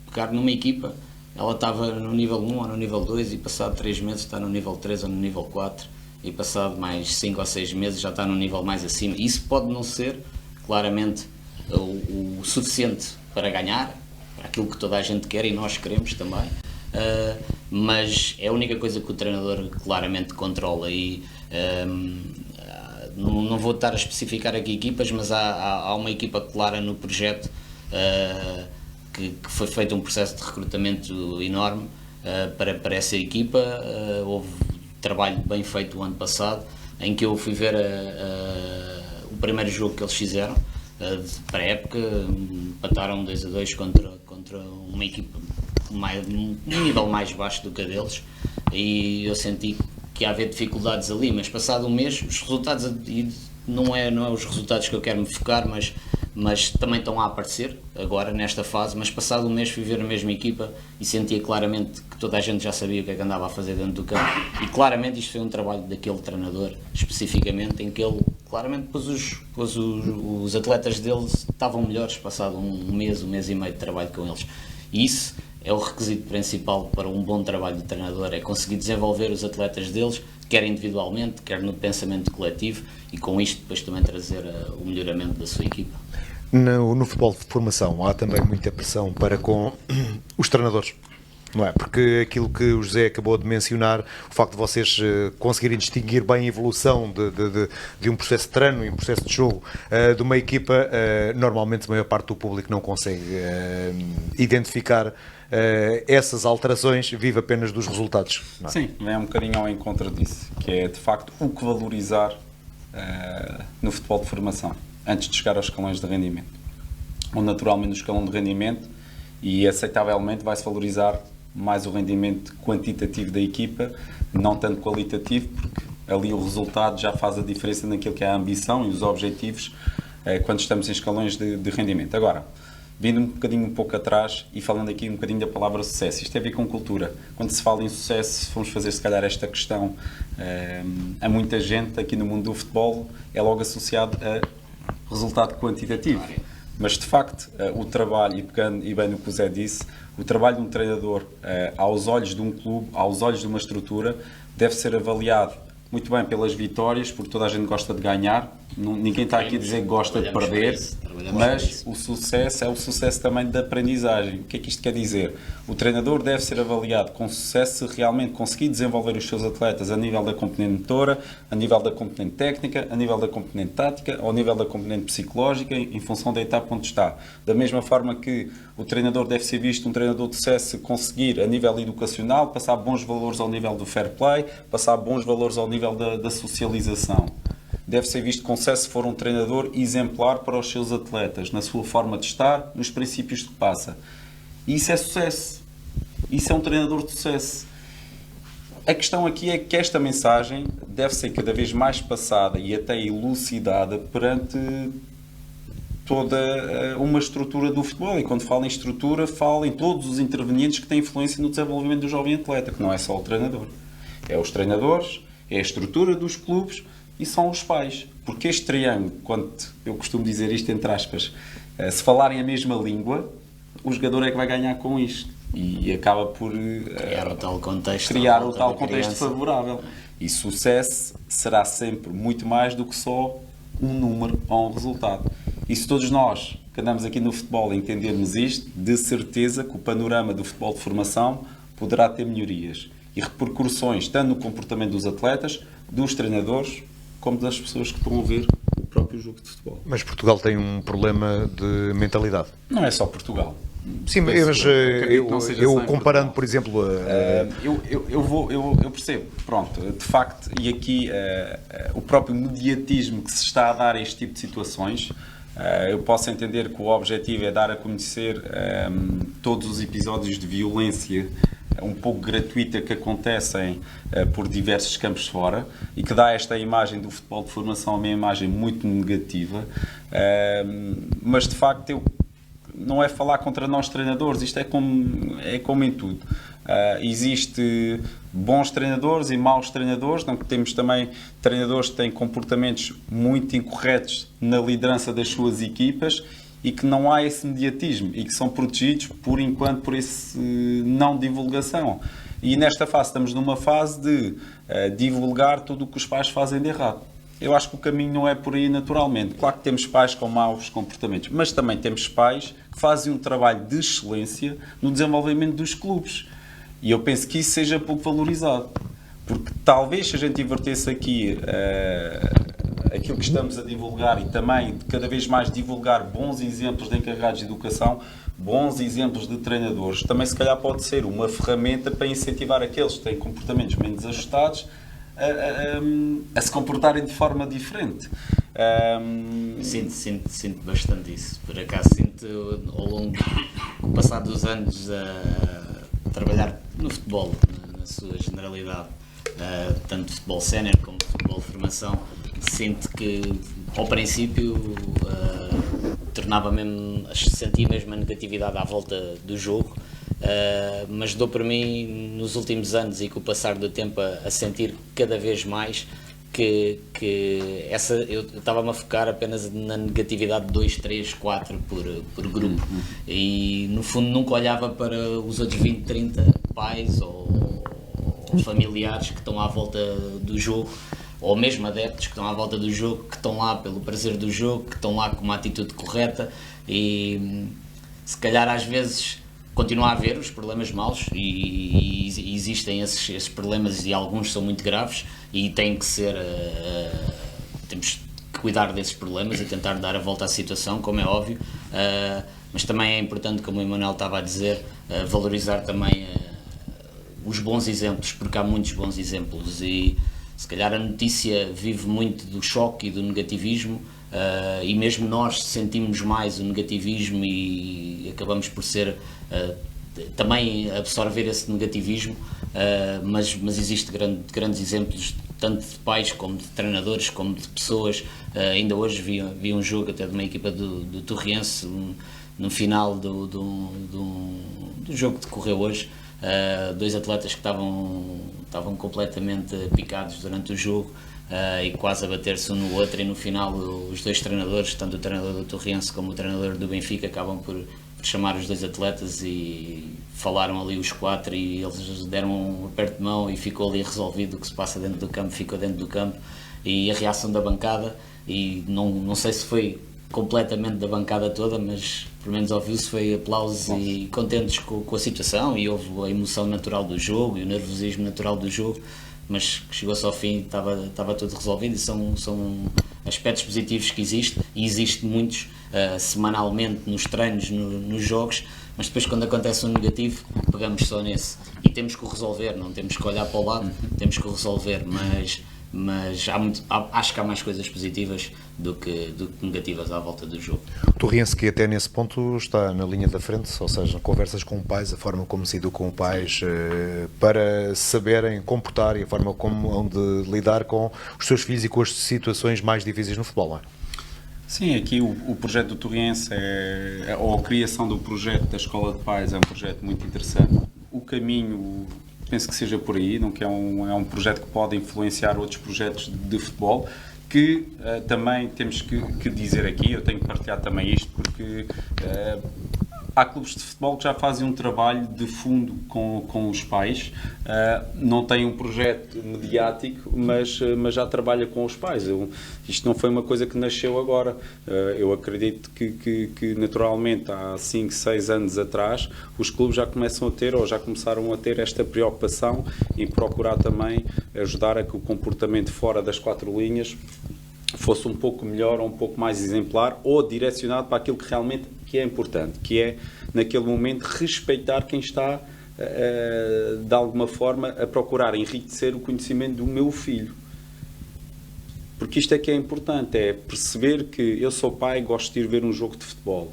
pegar numa equipa, ela estava no nível 1 ou no nível 2 e passado 3 meses está no nível 3 ou no nível 4 e passado mais 5 ou 6 meses já está no nível mais acima. Isso pode não ser claramente o suficiente para ganhar, para aquilo que toda a gente quer e nós queremos também, mas é a única coisa que o treinador claramente controla. E não vou estar a especificar aqui equipas, mas há uma equipa clara no projeto, que foi feito um processo de recrutamento enorme para essa equipa. Houve trabalho bem feito o ano passado, em que eu fui ver o primeiro jogo que eles fizeram para a época, empataram 2-2 contra uma equipa um nível mais baixo do que a deles, e eu senti que ia haver dificuldades ali, mas passado um mês os resultados, não é os resultados que eu quero me focar, mas também estão a aparecer agora nesta fase. Mas passado um mês fui ver a mesma equipa e sentia claramente que toda a gente já sabia o que é que andava a fazer dentro do campo, e claramente isto foi um trabalho daquele treinador especificamente, em que ele claramente pôs os atletas dele estavam melhores passado um mês e meio de trabalho com eles. E isso é o requisito principal para um bom trabalho de treinador, é conseguir desenvolver os atletas deles, quer individualmente, quer no pensamento coletivo, e com isto depois também trazer o melhoramento da sua equipa. No futebol de formação há também muita pressão para com os treinadores, não é? Porque aquilo que o José acabou de mencionar, o facto de vocês conseguirem distinguir bem a evolução de um processo de treino e um processo de jogo de uma equipa, normalmente a maior parte do público não consegue identificar essas alterações, vive apenas dos resultados, não é? Sim, é um bocadinho ao encontro disso, que é de facto o que valorizar no futebol de formação, antes de chegar aos escalões de rendimento. Ou naturalmente no escalão de rendimento, e aceitavelmente vai-se valorizar mais o rendimento quantitativo da equipa, não tanto qualitativo, porque ali o resultado já faz a diferença naquilo que é a ambição e os objetivos quando estamos em escalões de rendimento. Agora, vindo um pouco atrás e falando aqui um bocadinho da palavra sucesso, isto tem a ver com cultura. Quando se fala em sucesso, vamos fazer se calhar esta questão a muita gente aqui no mundo do futebol, é logo associado a resultado quantitativo. Mas de facto o trabalho, e pegando e bem no que o Zé disse, o trabalho de um treinador aos olhos de um clube, aos olhos de uma estrutura, deve ser avaliado muito bem pelas vitórias, porque toda a gente gosta de ganhar, ninguém está aqui a dizer que gosta de perder, mas o sucesso é o sucesso também da aprendizagem. O que é que isto quer dizer? O treinador deve ser avaliado com sucesso se realmente conseguir desenvolver os seus atletas a nível da componente motora, a nível da componente técnica, a nível da componente tática, ao nível da componente psicológica, em função da etapa onde está. Da mesma forma que o treinador deve ser visto um treinador de sucesso se conseguir, a nível educacional, passar bons valores ao nível do fair play, passar bons valores ao nível da socialização. Deve ser visto com sucesso se for um treinador exemplar para os seus atletas, na sua forma de estar, nos princípios que passa. E isso é sucesso. Isso é um treinador de sucesso. A questão aqui é que esta mensagem deve ser cada vez mais passada e até elucidada perante toda uma estrutura do futebol. E quando falo em estrutura, falo em todos os intervenientes que têm influência no desenvolvimento do jovem atleta, que não é só o treinador. É os treinadores, é a estrutura dos clubes e são os pais. Porque este triângulo, quando eu costumo dizer isto entre aspas, se falarem a mesma língua, o jogador é que vai ganhar com isto. E acaba por criar o tal contexto favorável. E sucesso será sempre muito mais do que só um número ou um resultado. E se todos nós que andamos aqui no futebol entendermos isto, de certeza que o panorama do futebol de formação poderá ter melhorias e repercussões tanto no comportamento dos atletas, dos treinadores, como das pessoas que estão a ver o próprio próprio jogo de futebol. Mas Portugal tem um problema de mentalidade. Não é só Portugal. Sim, mas eu comparando, por exemplo... Eu percebo, pronto, de facto, e aqui o próprio mediatismo que se está a dar a este tipo de situações, eu posso entender que o objetivo é dar a conhecer todos os episódios de violência um pouco gratuita que acontecem por diversos campos fora e que dá esta imagem do futebol de formação uma imagem muito negativa, mas de facto não é falar contra nós treinadores, isto é como em tudo. Existe bons treinadores e maus treinadores, não, temos também treinadores que têm comportamentos muito incorretos na liderança das suas equipas e que não há esse mediatismo e que são protegidos, por enquanto, por esse não divulgação. E nesta fase, estamos numa fase de divulgar tudo o que os pais fazem de errado. Eu acho que o caminho não é por aí naturalmente. Claro que temos pais com maus comportamentos, mas também temos pais que fazem um trabalho de excelência no desenvolvimento dos clubes. E eu penso que isso seja pouco valorizado. Porque talvez se a gente invertesse aqui aquilo que estamos a divulgar e também cada vez mais divulgar bons exemplos de encarregados de educação, bons exemplos de treinadores, também se calhar pode ser uma ferramenta para incentivar aqueles que têm comportamentos menos ajustados a se comportarem de forma diferente. Sinto bastante isso. Por acaso sinto ao longo do passar dos anos a trabalhar no futebol, na sua generalidade, tanto futebol sénior como futebol de formação, sinto que ao princípio sentia mesmo a negatividade à volta do jogo, mas dou para mim nos últimos anos e com o passar do tempo a sentir cada vez mais que eu estava-me a focar apenas na negatividade de 2, 3, 4 por grupo e no fundo nunca olhava para os outros 20, 30 pais ou familiares que estão à volta do jogo, ou mesmo adeptos que estão à volta do jogo, que estão lá pelo prazer do jogo, que estão lá com uma atitude correta e se calhar às vezes continua a haver os problemas maus e existem esses problemas e alguns são muito graves e têm que ser, temos que cuidar desses problemas e tentar dar a volta à situação, como é óbvio, mas também é importante, como o Emanuel estava a dizer, valorizar também os bons exemplos, porque há muitos bons exemplos e se calhar a notícia vive muito do choque e do negativismo e mesmo nós sentimos mais o negativismo e acabamos por ser também absorver esse negativismo, mas existe grandes exemplos tanto de pais como de treinadores como de pessoas. Ainda hoje vi um jogo até de uma equipa do Torriense no final do jogo que decorreu hoje, dois atletas que estavam completamente picados durante o jogo e quase a bater-se um no outro e no final os dois treinadores, tanto o treinador do Torriense como o treinador do Benfica, acabam por chamar os dois atletas e falaram ali os quatro e eles deram um aperto de mão e ficou ali resolvido. O que se passa dentro do campo ficou dentro do campo e a reação da bancada, e não sei se foi completamente da bancada toda, mas pelo menos ouviu-se, foi aplausos e contentes com a situação, e houve a emoção natural do jogo e o nervosismo natural do jogo, mas chegou-se ao fim, estava tudo resolvido e são aspectos positivos que existem, e existem muitos semanalmente nos treinos, nos jogos, mas depois quando acontece um negativo pegamos só nesse e temos que o resolver, não temos que olhar para o lado, temos que o resolver, mas acho que há mais coisas positivas do que negativas à volta do jogo. O Torriense, que até nesse ponto está na linha da frente, ou seja, conversas com pais, a forma como se educam pais para saberem comportar e a forma como hão de lidar com os seus filhos e com as situações mais difíceis no futebol, não é? Sim, aqui o projeto do Torriense, ou a criação do projeto da Escola de Pais, é um projeto muito interessante. O caminho, penso que seja por aí, não que é um projeto que pode influenciar outros projetos de futebol, que também temos que dizer aqui, eu tenho que partilhar também isto, porque há clubes de futebol que já fazem um trabalho de fundo com os pais, não têm um projeto mediático, mas já trabalha com os pais. Isto não foi uma coisa que nasceu agora. Eu acredito que naturalmente há 5, 6 anos atrás os clubes já começam a ter, ou já começaram a ter, esta preocupação em procurar também ajudar a que o comportamento fora das 4 linhas fosse um pouco melhor ou um pouco mais exemplar ou direcionado para aquilo que realmente que é importante, que é, naquele momento, respeitar quem está, de alguma forma, a procurar enriquecer o conhecimento do meu filho. Porque isto é que é importante, é perceber que eu sou pai e gosto de ir ver um jogo de futebol,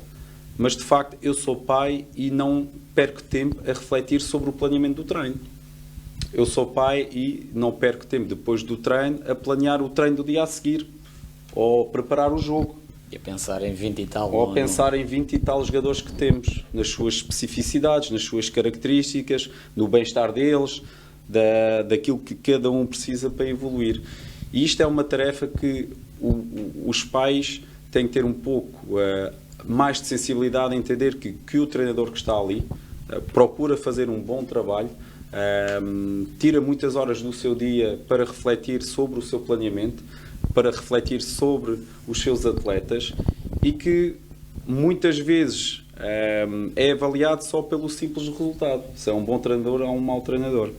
mas, de facto, eu sou pai e não perco tempo a refletir sobre o planeamento do treino. Eu sou pai e não perco tempo, depois do treino, a planear o treino do dia a seguir, ou preparar o jogo. E a pensar em 20 e tal. Ou a pensar em 20 e tal jogadores que temos, nas suas especificidades, nas suas características, no bem-estar deles, daquilo que cada um precisa para evoluir. E isto é uma tarefa que os pais têm que ter um pouco mais de sensibilidade a entender que o treinador que está ali procura fazer um bom trabalho, tira muitas horas do seu dia para refletir sobre o seu planeamento, para refletir sobre os seus atletas e que muitas vezes é avaliado só pelo simples resultado, se é um bom treinador ou um mau treinador.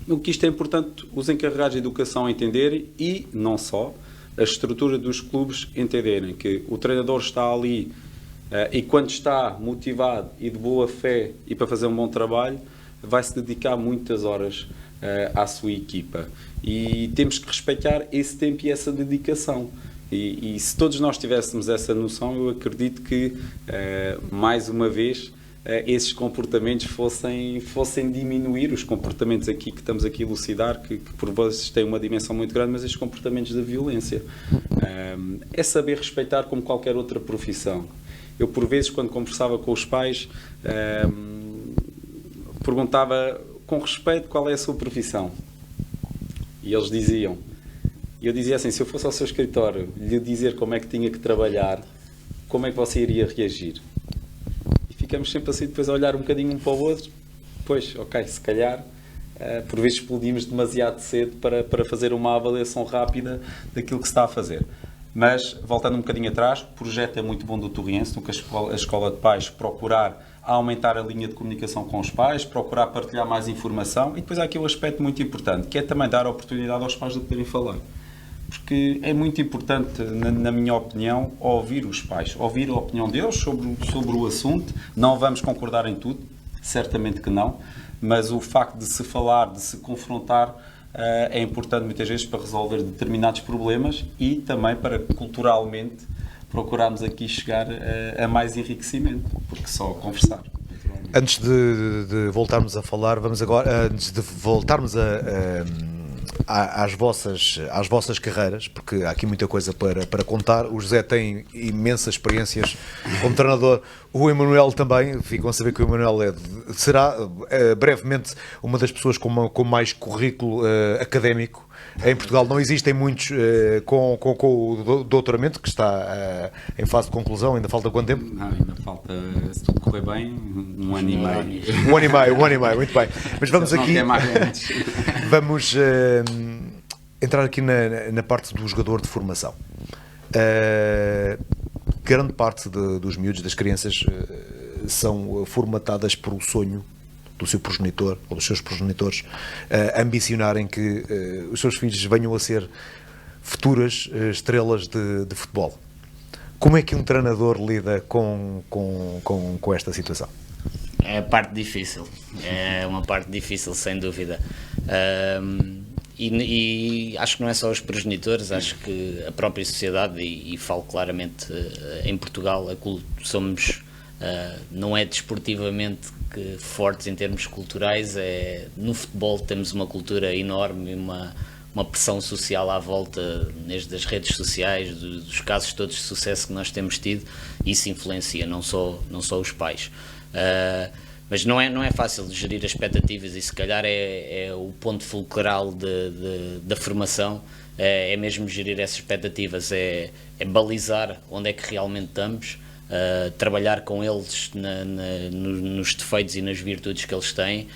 O que isto é importante os encarregados de educação entenderem e não só, a estrutura dos clubes entenderem que o treinador está ali e quando está motivado e de boa fé e para fazer um bom trabalho, vai se dedicar muitas horas à sua equipa. E temos que respeitar esse tempo e essa dedicação. E se todos nós tivéssemos essa noção, eu acredito que, mais uma vez, esses comportamentos fossem diminuir, os comportamentos aqui que estamos aqui a elucidar, que por vezes têm uma dimensão muito grande, mas esses comportamentos da violência. É saber respeitar como qualquer outra profissão. Eu, por vezes, quando conversava com os pais, perguntava com respeito qual é a sua profissão. E eles diziam. E eu dizia assim, se eu fosse ao seu escritório lhe dizer como é que tinha que trabalhar, como é que você iria reagir? E ficamos sempre assim, depois a olhar um bocadinho um para o outro. Pois, ok, se calhar, por vezes explodimos demasiado cedo para fazer uma avaliação rápida daquilo que se está a fazer. Mas, voltando um bocadinho atrás, o projeto é muito bom do Torriense, no que a escola de pais procurar aumentar a linha de comunicação com os pais, procurar partilhar mais informação e depois há aqui um aspecto muito importante, que é também dar a oportunidade aos pais de poderem falar. Porque é muito importante, na minha opinião, ouvir os pais, ouvir a opinião deles sobre o assunto. Não vamos concordar em tudo, certamente que não, mas o facto de se falar, de se confrontar, é importante muitas vezes para resolver determinados problemas e também para culturalmente procurarmos aqui chegar a mais enriquecimento, porque só conversar. Antes de voltarmos a falar, vamos agora, antes de voltarmos às vossas carreiras, porque há aqui muita coisa para contar. O José tem imensas experiências como treinador, o Emanuel também. Ficam a saber que o Emanuel será brevemente uma das pessoas com mais currículo académico em Portugal. Não existem muitos com o doutoramento, que está em fase de conclusão. Ainda falta quanto tempo? Não, ainda falta, se tudo correr bem, um ano e meio. Um ano e meio, muito bem. Mas vamos aqui. Vamos entrar aqui na parte do jogador de formação. Grande parte dos miúdos, das crianças, são formatadas por o sonho do seu progenitor ou dos seus progenitores ambicionarem que os seus filhos venham a ser futuras estrelas de futebol. Como é que um treinador lida com esta situação? É a parte difícil, é uma parte difícil, sem dúvida. E acho que não é só os progenitores, acho que a própria sociedade, e falo claramente em Portugal, somos, não é desportivamente fortes em termos culturais, no futebol temos uma cultura enorme, uma pressão social à volta, desde as redes sociais, dos casos todos de sucesso que nós temos tido, isso influencia, não só os pais. Mas não é fácil de gerir as expectativas e se calhar é o ponto fulcral da formação, é mesmo gerir essas expectativas, é balizar onde é que realmente estamos, trabalhar com eles nos defeitos e nas virtudes que eles têm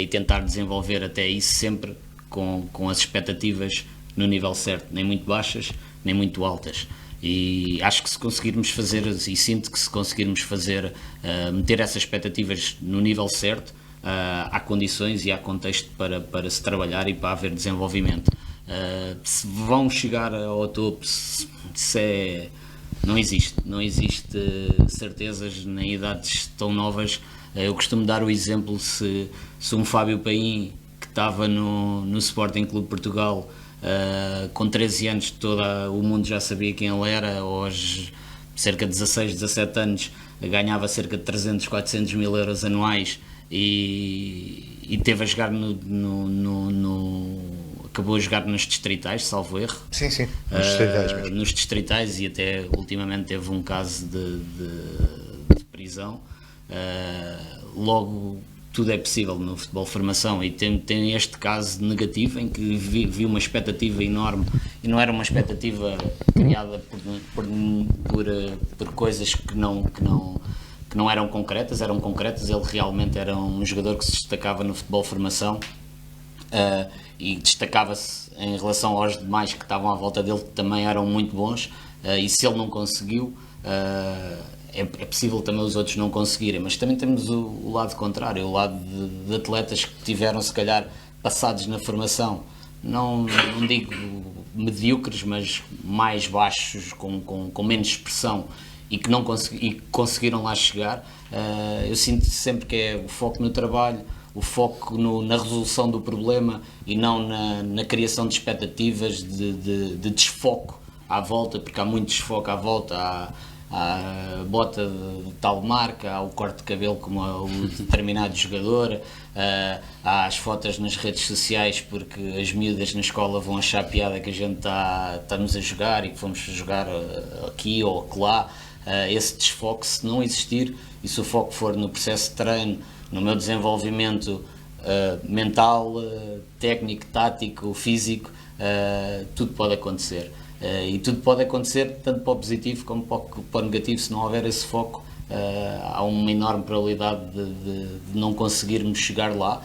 e tentar desenvolver até isso sempre com as expectativas no nível certo, nem muito baixas, nem muito altas. E acho que se conseguirmos fazer, e sinto que se conseguirmos fazer, meter essas expectativas no nível certo, há condições e há contexto para se trabalhar e para haver desenvolvimento. Se vão chegar ao topo, não existe certezas nem idades tão novas. Eu costumo dar o exemplo, se um Fábio Paim, que estava no Sporting Clube Portugal, com 13 anos todo o mundo já sabia quem ele era, hoje cerca de 16, 17 anos, ganhava cerca de 300, 400 mil euros anuais e teve a jogar acabou a jogar nos distritais, salvo erro. Sim, nos distritais mesmo. Nos distritais, e até ultimamente teve um caso de prisão. Logo, tudo é possível no futebol de formação, e tem este caso negativo em que vi uma expectativa enorme, e não era uma expectativa criada por coisas que não eram concretas, eram concretas. Ele realmente era um jogador que se destacava no futebol de formação, e destacava-se em relação aos demais que estavam à volta dele, que também eram muito bons, e se ele não conseguiu, é possível também os outros não conseguirem. Mas também temos o lado contrário, o lado de atletas que tiveram, se calhar, passados na formação, não digo medíocres, mas mais baixos, com menos expressão, e que conseguiram lá chegar. Eu sinto sempre que é o foco no trabalho, o foco na resolução do problema, e não na criação de expectativas de desfoco à volta, porque há muito desfoco à volta. Há a bota de tal marca, há o corte de cabelo como o determinado jogador, há as fotos nas redes sociais porque as miúdas na escola vão achar piada que a gente estamos a jogar e que fomos jogar aqui ou acolá. Esse desfoque, se não existir, e se o foco for no processo de treino, no meu desenvolvimento mental, técnico, tático, físico, tudo pode acontecer. E tudo pode acontecer tanto para o positivo como para o negativo. Se não houver esse foco, há uma enorme probabilidade de não conseguirmos chegar lá.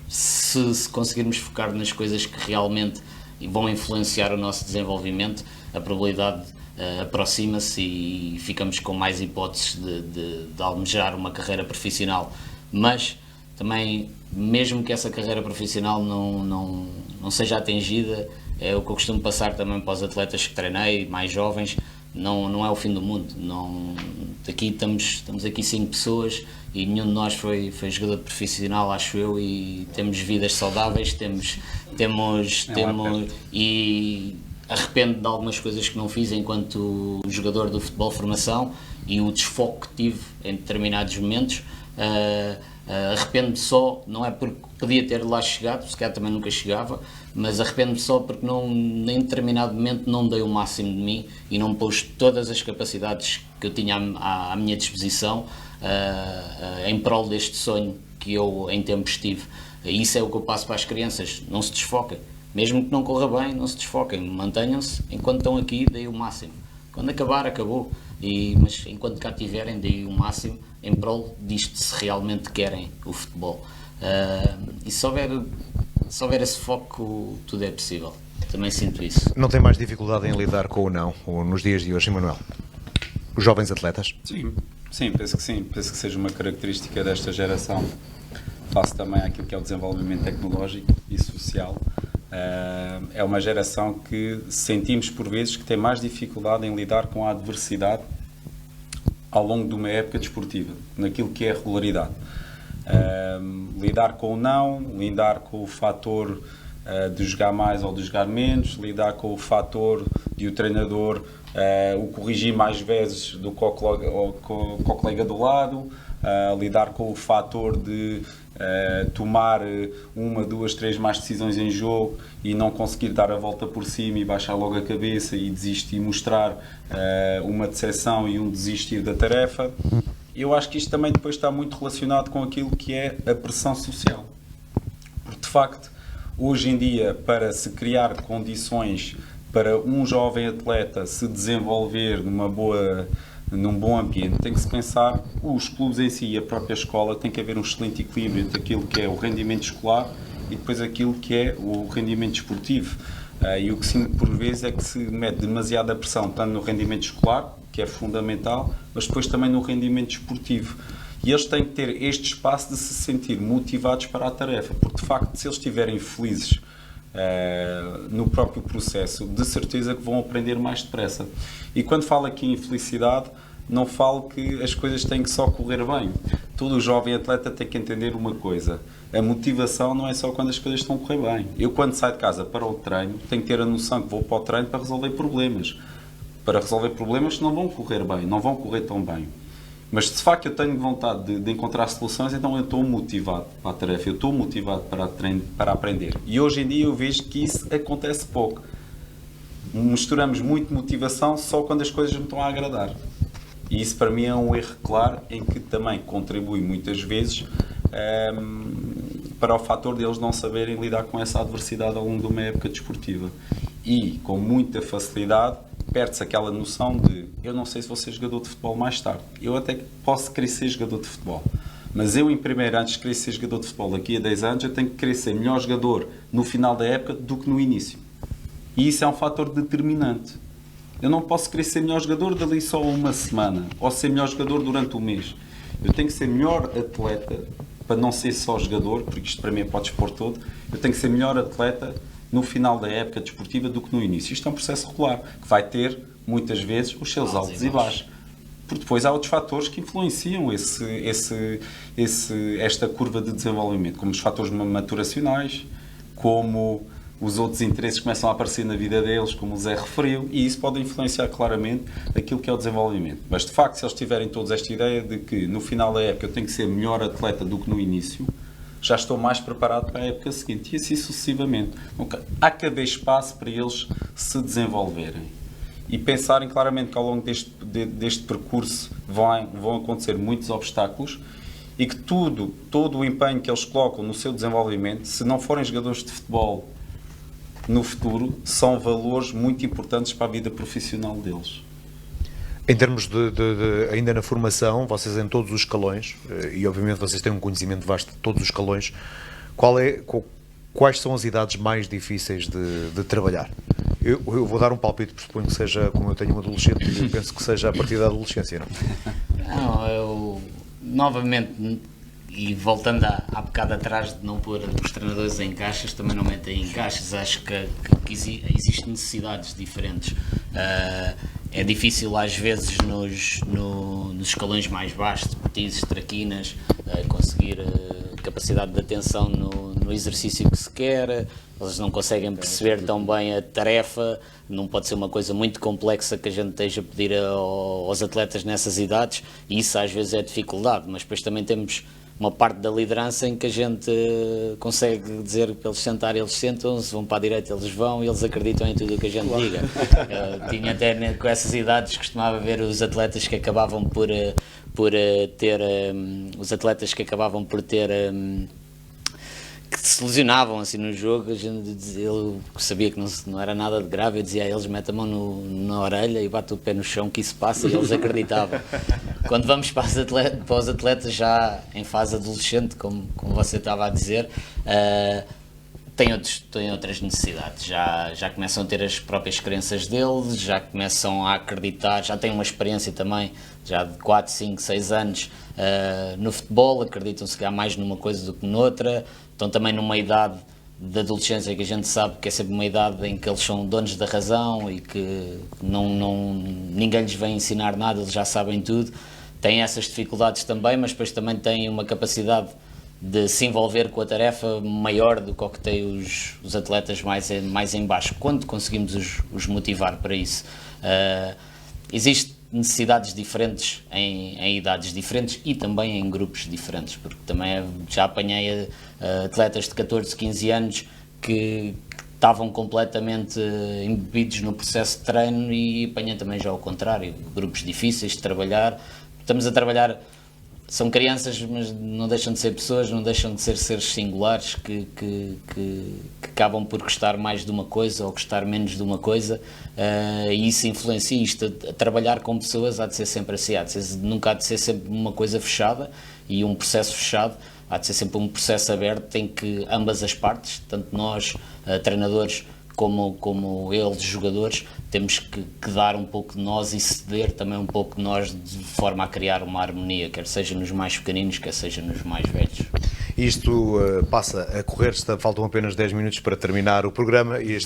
Se conseguirmos focar nas coisas que realmente vão influenciar o nosso desenvolvimento, a probabilidade aproxima-se e ficamos com mais hipóteses de almejar uma carreira profissional. Mas também, mesmo que essa carreira profissional não seja atingida, é o que eu costumo passar também para os atletas que treinei, mais jovens, não é o fim do mundo. Estamos aqui 5 pessoas e nenhum de nós foi jogador profissional, acho eu, e temos vidas saudáveis, e arrependo de algumas coisas que não fiz enquanto jogador do futebol de formação, e o desfoque que tive em determinados momentos. Arrependo-me só, não é porque podia ter lá chegado, se calhar também nunca chegava, mas arrependo-me só porque em determinado momento não dei o máximo de mim e não pus todas as capacidades que eu tinha à minha disposição em prol deste sonho que eu em tempos tive. E isso é o que eu passo para as crianças: não se desfoquem, mesmo que não corra bem, não se desfoquem, mantenham-se enquanto estão aqui, deem o máximo. Quando acabar, acabou, mas enquanto cá estiverem, deem o máximo em prol disto, se realmente querem o futebol. E se houver esse foco, tudo é possível. Também sinto isso. Não tem mais dificuldade em lidar com o não nos dias de hoje, Emanuel? Os jovens atletas? Sim, penso que sim. Penso que seja uma característica desta geração, face também àquilo que é o desenvolvimento tecnológico e social. É uma geração que sentimos por vezes que tem mais dificuldade em lidar com a adversidade ao longo de uma época desportiva, naquilo que é a regularidade. Lidar com o não, lidar com o fator de jogar mais ou de jogar menos, lidar com o fator de o treinador o corrigir mais vezes do que o colega do lado, lidar com o fator de tomar 1, 2, 3 más decisões em jogo e não conseguir dar a volta por cima e baixar logo a cabeça e desistir, mostrar uma decepção e um desistir da tarefa. Eu acho que isto também depois está muito relacionado com aquilo que é a pressão social. Porque, de facto, hoje em dia, para se criar condições para um jovem atleta se desenvolver num bom ambiente, tem que se pensar, os clubes em si e a própria escola, tem que haver um excelente equilíbrio entre aquilo que é o rendimento escolar e depois aquilo que é o rendimento esportivo. E o que sinto por vezes é que se mete demasiada pressão, tanto no rendimento escolar, que é fundamental, mas depois também no rendimento esportivo. E eles têm que ter este espaço de se sentir motivados para a tarefa, porque de facto, se eles estiverem felizes no próprio processo, de certeza que vão aprender mais depressa. E quando falo aqui em felicidade, não falo que as coisas têm que só correr bem. Todo jovem atleta tem que entender uma coisa: a motivação não é só quando as coisas estão a correr bem. Eu, quando saio de casa para o treino, tenho que ter a noção que vou para o treino para resolver problemas. Para resolver problemas que não vão correr bem, não vão correr tão bem. Mas se de facto eu tenho vontade de encontrar soluções, então eu estou motivado para a tarefa, eu estou motivado para aprender. E hoje em dia eu vejo que isso acontece pouco. Misturamos muito motivação só quando as coisas me estão a agradar. E isso para mim é um erro claro, em que também contribui muitas vezes para o fator de eles não saberem lidar com essa adversidade ao longo de uma época desportiva. E com muita facilidade perde-se aquela noção de: eu não sei se vou ser jogador de futebol mais tarde, eu até posso querer ser jogador de futebol, mas eu em primeiro, antes de querer ser jogador de futebol daqui a 10 anos, eu tenho que querer ser melhor jogador no final da época do que no início. E isso é um fator determinante. Eu não posso querer ser melhor jogador dali só uma semana, ou ser melhor jogador durante um mês. Eu tenho que ser melhor atleta, para não ser só jogador, porque isto para mim pode expor todo. Eu tenho que ser melhor atleta no final da época desportiva do que no início. Isto é um processo regular, que vai ter, muitas vezes, os seus altos e baixos. Porque depois há outros fatores que influenciam esta curva de desenvolvimento, como os fatores maturacionais, como os outros interesses que começam a aparecer na vida deles, como o Zé referiu, e isso pode influenciar claramente aquilo que é o desenvolvimento. Mas, de facto, se eles tiverem todos esta ideia de que no final da época eu tenho que ser melhor atleta do que no início, já estou mais preparado para a época seguinte, e assim sucessivamente. Então, há que haver espaço para eles se desenvolverem e pensarem claramente que ao longo deste percurso vão acontecer muitos obstáculos, e que todo o empenho que eles colocam no seu desenvolvimento, se não forem jogadores de futebol no futuro, são valores muito importantes para a vida profissional deles. Em termos ainda na formação, vocês em todos os escalões, e obviamente vocês têm um conhecimento vasto de todos os escalões, quais são as idades mais difíceis de trabalhar? Eu vou dar um palpite, suponho que seja, como eu tenho um adolescente, eu penso que seja a partir da adolescência, não? Não, eu novamente, e voltando há bocado atrás de não pôr os treinadores em caixas, também não metem em caixas. Acho que existem necessidades diferentes. É difícil às vezes nos escalões mais baixos, petizes, traquinas, conseguir capacidade de atenção no exercício que se quer. Eles não conseguem perceber tão bem a tarefa, não pode ser uma coisa muito complexa que a gente esteja a pedir aos atletas nessas idades, e isso às vezes é dificuldade, mas depois também temos uma parte da liderança em que a gente consegue dizer para eles sentar, eles sentam-se, vão para a direita, eles vão, e eles acreditam em tudo o que a gente diga. Tinha até com essas idades, costumava ver os atletas que acabavam por ter que se lesionavam assim no jogo. Eu sabia que não era nada de grave, eu dizia a eles: mete a mão na orelha e bate o pé no chão que isso passa, e eles acreditavam. Quando vamos para os atletas já em fase adolescente, como você estava a dizer, têm outras necessidades, já começam a ter as próprias crenças deles, já começam a acreditar, já têm uma experiência também, já de 4, 5, 6 anos no futebol, acreditam se calhar mais numa coisa do que noutra, estão também numa idade de adolescência que a gente sabe que é sempre uma idade em que eles são donos da razão e que ninguém lhes vem ensinar nada, eles já sabem tudo. Têm essas dificuldades também, mas depois também têm uma capacidade de se envolver com a tarefa maior do que têm os atletas mais em baixo, quando conseguimos os motivar para isso. Existem necessidades diferentes em idades diferentes e também em grupos diferentes, porque também já apanhei atletas de 14, 15 anos que estavam completamente embebidos no processo de treino, e apanhei também já ao contrário, grupos difíceis de trabalhar. Estamos a trabalhar, são crianças, mas não deixam de ser pessoas, não deixam de ser seres singulares que acabam por gostar mais de uma coisa ou gostar menos de uma coisa, e isso influencia isto. A trabalhar com pessoas há de ser sempre assim, nunca há de ser sempre uma coisa fechada e um processo fechado, há de ser sempre um processo aberto em que ambas as partes, tanto nós, treinadores, como eles, jogadores, temos que dar um pouco de nós e ceder também um pouco de nós, de forma a criar uma harmonia, quer seja nos mais pequeninos, quer seja nos mais velhos. Isto passa a correr, faltam apenas 10 minutos para terminar o programa e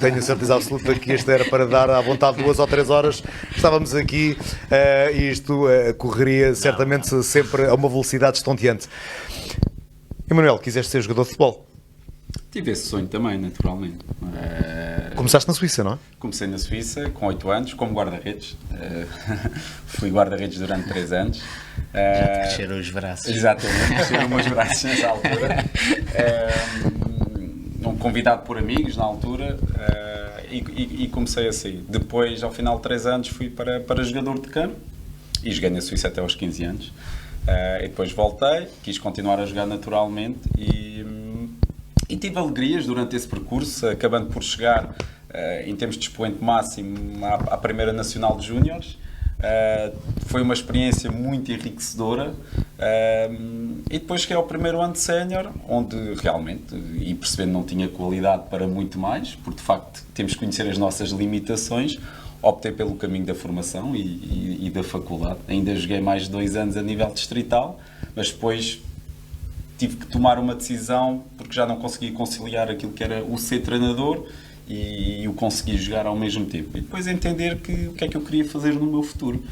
tenho a certeza absoluta que este era para dar à vontade 2 ou 3 horas. Estávamos aqui e isto correria certamente sempre a uma velocidade estonteante. Emanuel, quiseste ser jogador de futebol? Tive esse sonho também, naturalmente. Começaste na Suíça, não é? Comecei na Suíça com 8 anos, como guarda-redes. Fui guarda-redes durante 3 anos. Cresceram os braços. Exatamente, cresceram os meus braços nessa altura. Convidado por amigos na altura e comecei a sair. Depois, ao final de 3 anos, fui para jogador de campo e joguei na Suíça até aos 15 anos. E depois voltei, quis continuar a jogar naturalmente e tive alegrias durante esse percurso, acabando por chegar em termos de expoente máximo à primeira nacional de júniores. Foi uma experiência muito enriquecedora e depois cheguei ao primeiro ano de sénior, onde realmente, e percebendo não tinha qualidade para muito mais, porque de facto temos que conhecer as nossas limitações, optei pelo caminho da formação e da faculdade. Ainda joguei mais de 2 anos a nível distrital, mas depois tive que tomar uma decisão porque já não conseguia conciliar aquilo que era o ser treinador e o conseguir jogar ao mesmo tempo. E depois entender o que é que eu queria fazer no meu futuro.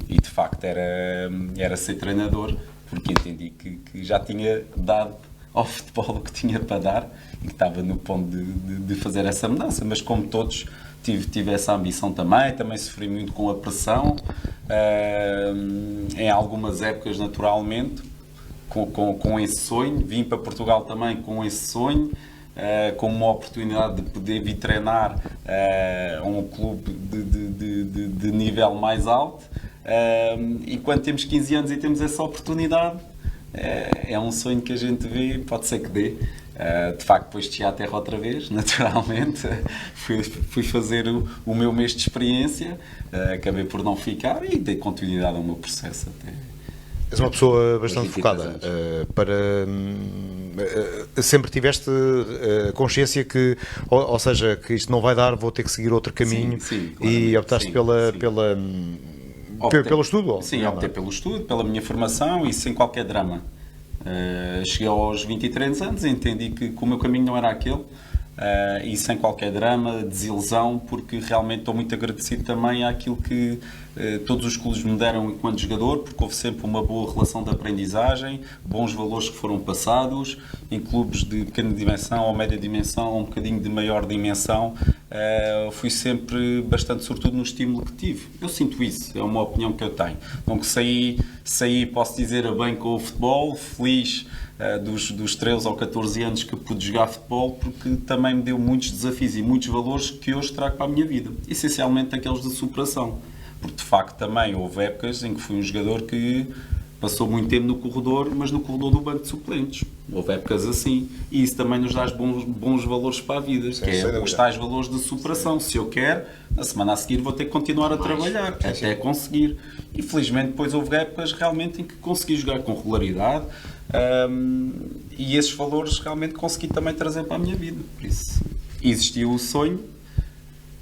E de facto era ser treinador, porque entendi que já tinha dado ao futebol o que tinha para dar e que estava no ponto de fazer essa mudança. Mas como todos, tive essa ambição também sofri muito com a pressão, em algumas épocas naturalmente, com esse sonho. Vim para Portugal também com esse sonho, com uma oportunidade de poder vir treinar a um clube de nível mais alto, e quando temos 15 anos e temos essa oportunidade, é um sonho que a gente vê, pode ser que dê. De facto, depois de chegar à terra outra vez, naturalmente, fui fazer o meu mês de experiência, acabei por não ficar e dei continuidade ao meu processo até. És uma pessoa bastante focada. Sempre tiveste consciência que, ou seja, que isto não vai dar, vou ter que seguir outro caminho. Sim, e optaste pelo estudo? Sim, optei pelo estudo, pela minha formação e sem qualquer drama. Cheguei aos 23 anos e entendi que o meu caminho não era aquele. E sem qualquer drama, desilusão, porque realmente estou muito agradecido também àquilo que todos os clubes me deram enquanto jogador, porque houve sempre uma boa relação de aprendizagem, bons valores que foram passados, em clubes de pequena dimensão ou média dimensão, ou um bocadinho de maior dimensão, fui sempre bastante sortudo no estímulo que tive. Eu sinto isso, é uma opinião que eu tenho. Então saí, posso dizer, a bem com o futebol, feliz dos 13 ou 14 anos que pude jogar futebol, porque também me deu muitos desafios e muitos valores que hoje trago para a minha vida, essencialmente aqueles de superação, porque de facto também houve épocas em que fui um jogador que passou muito tempo no corredor, mas no corredor do banco de suplentes. Houve épocas assim, e isso também nos dá bons valores para a vida, que é os tais valores de superação. Se eu quero, na semana a seguir vou ter que continuar a trabalhar até conseguir. E felizmente depois houve épocas realmente em que consegui jogar com regularidade, e esses valores realmente consegui também trazer para a minha vida. Por isso, existiu o sonho,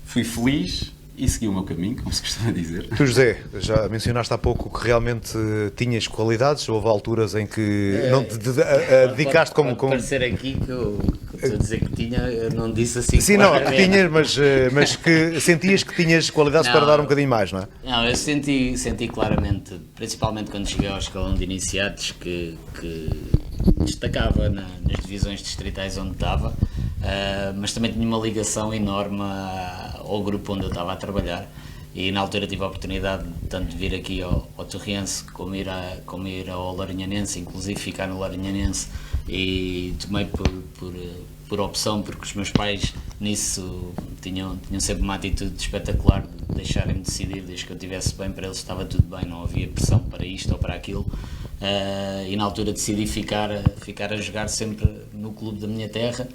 fui feliz e segui o meu caminho, como se costuma dizer. Tu, José, já mencionaste há pouco que realmente tinhas qualidades, houve alturas em que não te dedicaste como... Pode parecer aqui que eu estou a dizer que tinha, eu não disse assim. Sim, não, que tinhas, mas que sentias que tinhas qualidades para dar um bocadinho mais, não é? Não, eu senti claramente, principalmente quando cheguei ao escalão de iniciados, que destacava nas divisões distritais onde estava, mas também tinha uma ligação enorme ao grupo onde eu estava a trabalhar, e na altura tive a oportunidade tanto de vir aqui ao Torriense como ir ao Laranjanense, inclusive ficar no Laranjanense, e tomei por opção, porque os meus pais nisso tinham sempre uma atitude espetacular de deixarem-me decidir, desde que eu estivesse bem, para eles estava tudo bem, não havia pressão para isto ou para aquilo, e na altura decidi ficar a jogar sempre no clube da minha terra,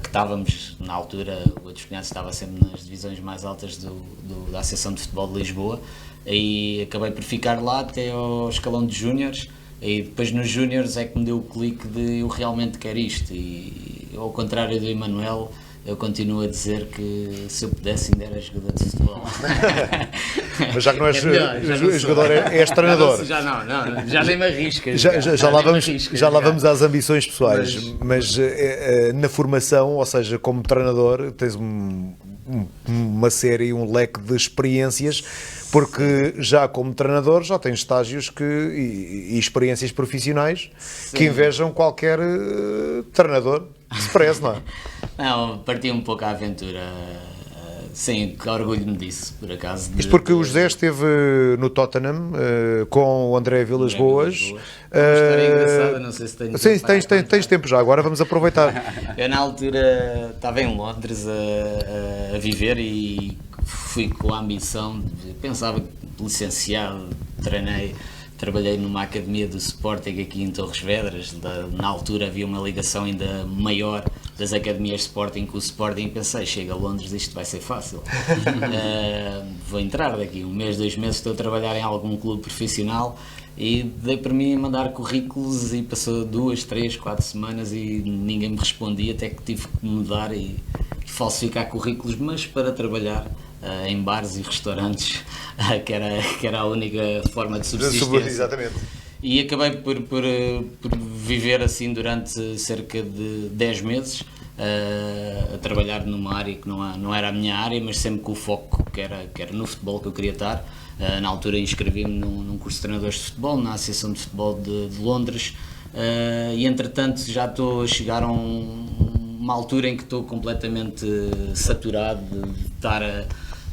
que estávamos, na altura, o Outros Cunhados estava sempre nas divisões mais altas da Associação de Futebol de Lisboa, e acabei por ficar lá até ao escalão de júniores, e depois nos júniores é que me deu o clique de eu realmente quero isto, e ao contrário do Emanuel, eu continuo a dizer que se eu pudesse ainda era jogador de futebol. Mas já que não és melhor, já não sou. jogador, és treinador. Já nem me arrisco. Já lá vamos às ambições pessoais, mas na formação, ou seja, como treinador, tens uma série, um leque de experiências, porque já como treinador já tens estágios e experiências profissionais que invejam qualquer treinador que se preze, não é? Não, parti um pouco à aventura. Sim, que orgulho-me disso, por acaso. Isto porque o José esteve no Tottenham com o André Vilas Boas. Uma história engraçada, não sei se tenho Sim, tens tempo já, agora vamos aproveitar. Eu na altura estava em Londres a viver e fui com a ambição, pensava que licenciado, trabalhei numa academia do Sporting aqui em Torres Vedras. Na altura havia uma ligação ainda maior das academias de Sporting com o Sporting e pensei, chego a Londres, isto vai ser fácil. Vou entrar daqui 1 mês, 2 meses, estou a trabalhar em algum clube profissional e dei para mim a mandar currículos e passou 2, 3, 4 semanas e ninguém me respondia, até que tive que mudar e falsificar currículos, mas para trabalhar em bares e restaurantes, que era a única forma de subsistência. Exatamente. E acabei por viver assim durante cerca de 10 meses, a trabalhar numa área que não era a minha área, mas sempre com o foco que era no futebol que eu queria estar. Na altura inscrevi-me num curso de treinadores de futebol, na Associação de Futebol de Londres, e entretanto já estou a chegar a uma altura em que estou completamente saturado de estar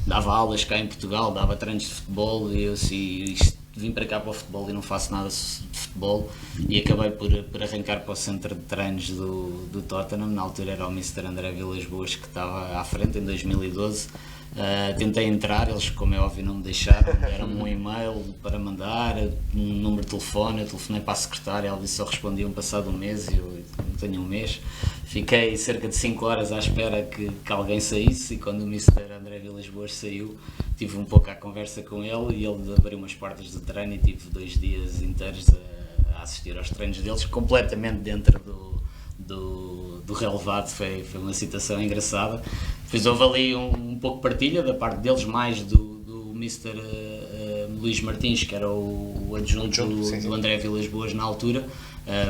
dava aulas cá em Portugal, dava treinos de futebol e eu assim, vim para cá para o futebol e não faço nada de futebol e acabei por arrancar para o centro de treinos do Tottenham. Na altura era o Mr. André Vilas Boas que estava à frente, em 2012. Tentei entrar, eles, como é óbvio, não me deixaram, deram-me um e-mail para mandar, um número de telefone, eu telefonei para a secretária, ela disse só respondiam passado 1 mês e eu não tenho 1 mês. Fiquei cerca de 5 horas à espera que alguém saísse e quando o Mr. André Vilas Boas saiu, tive um pouco a conversa com ele e ele abriu umas portas do treino e tive 2 dias inteiros a assistir aos treinos deles, completamente dentro do relevado. Foi uma situação engraçada. Depois houve ali um pouco de partilha da parte deles, mais do Mr. Luís Martins, que era o adjunto do André Vilas Boas na altura,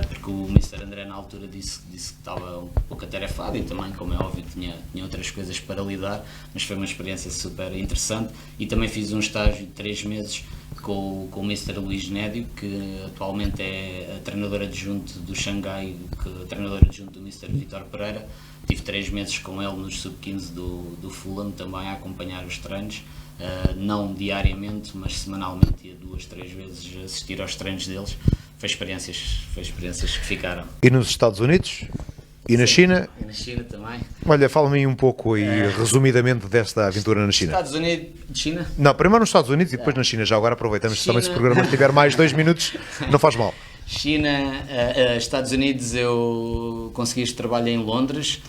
porque o Mr. André na altura disse que estava um pouco atarefado e também, como é óbvio, tinha outras coisas para lidar, mas foi uma experiência super interessante e também fiz um estágio de 3 meses com o Mr. Luís Nédio, que atualmente é a treinadora adjunto do Xangai, a treinadora adjunto do Mr. Vítor Pereira. Tive 3 meses com ele nos sub-15 do Fulham, também a acompanhar os treinos, não diariamente, mas semanalmente, ia 2, 3 vezes assistir aos treinos deles. Foi experiências que ficaram. E nos Estados Unidos? E na China? E na China também. Olha, fala-me aí um pouco aí, resumidamente, desta aventura na China. Estados Unidos, China? Não, primeiro nos Estados Unidos e depois na China. Já agora aproveitamos também, se o programa tiver mais 2 minutos, não faz mal. China, Estados Unidos, eu consegui este trabalho em Londres,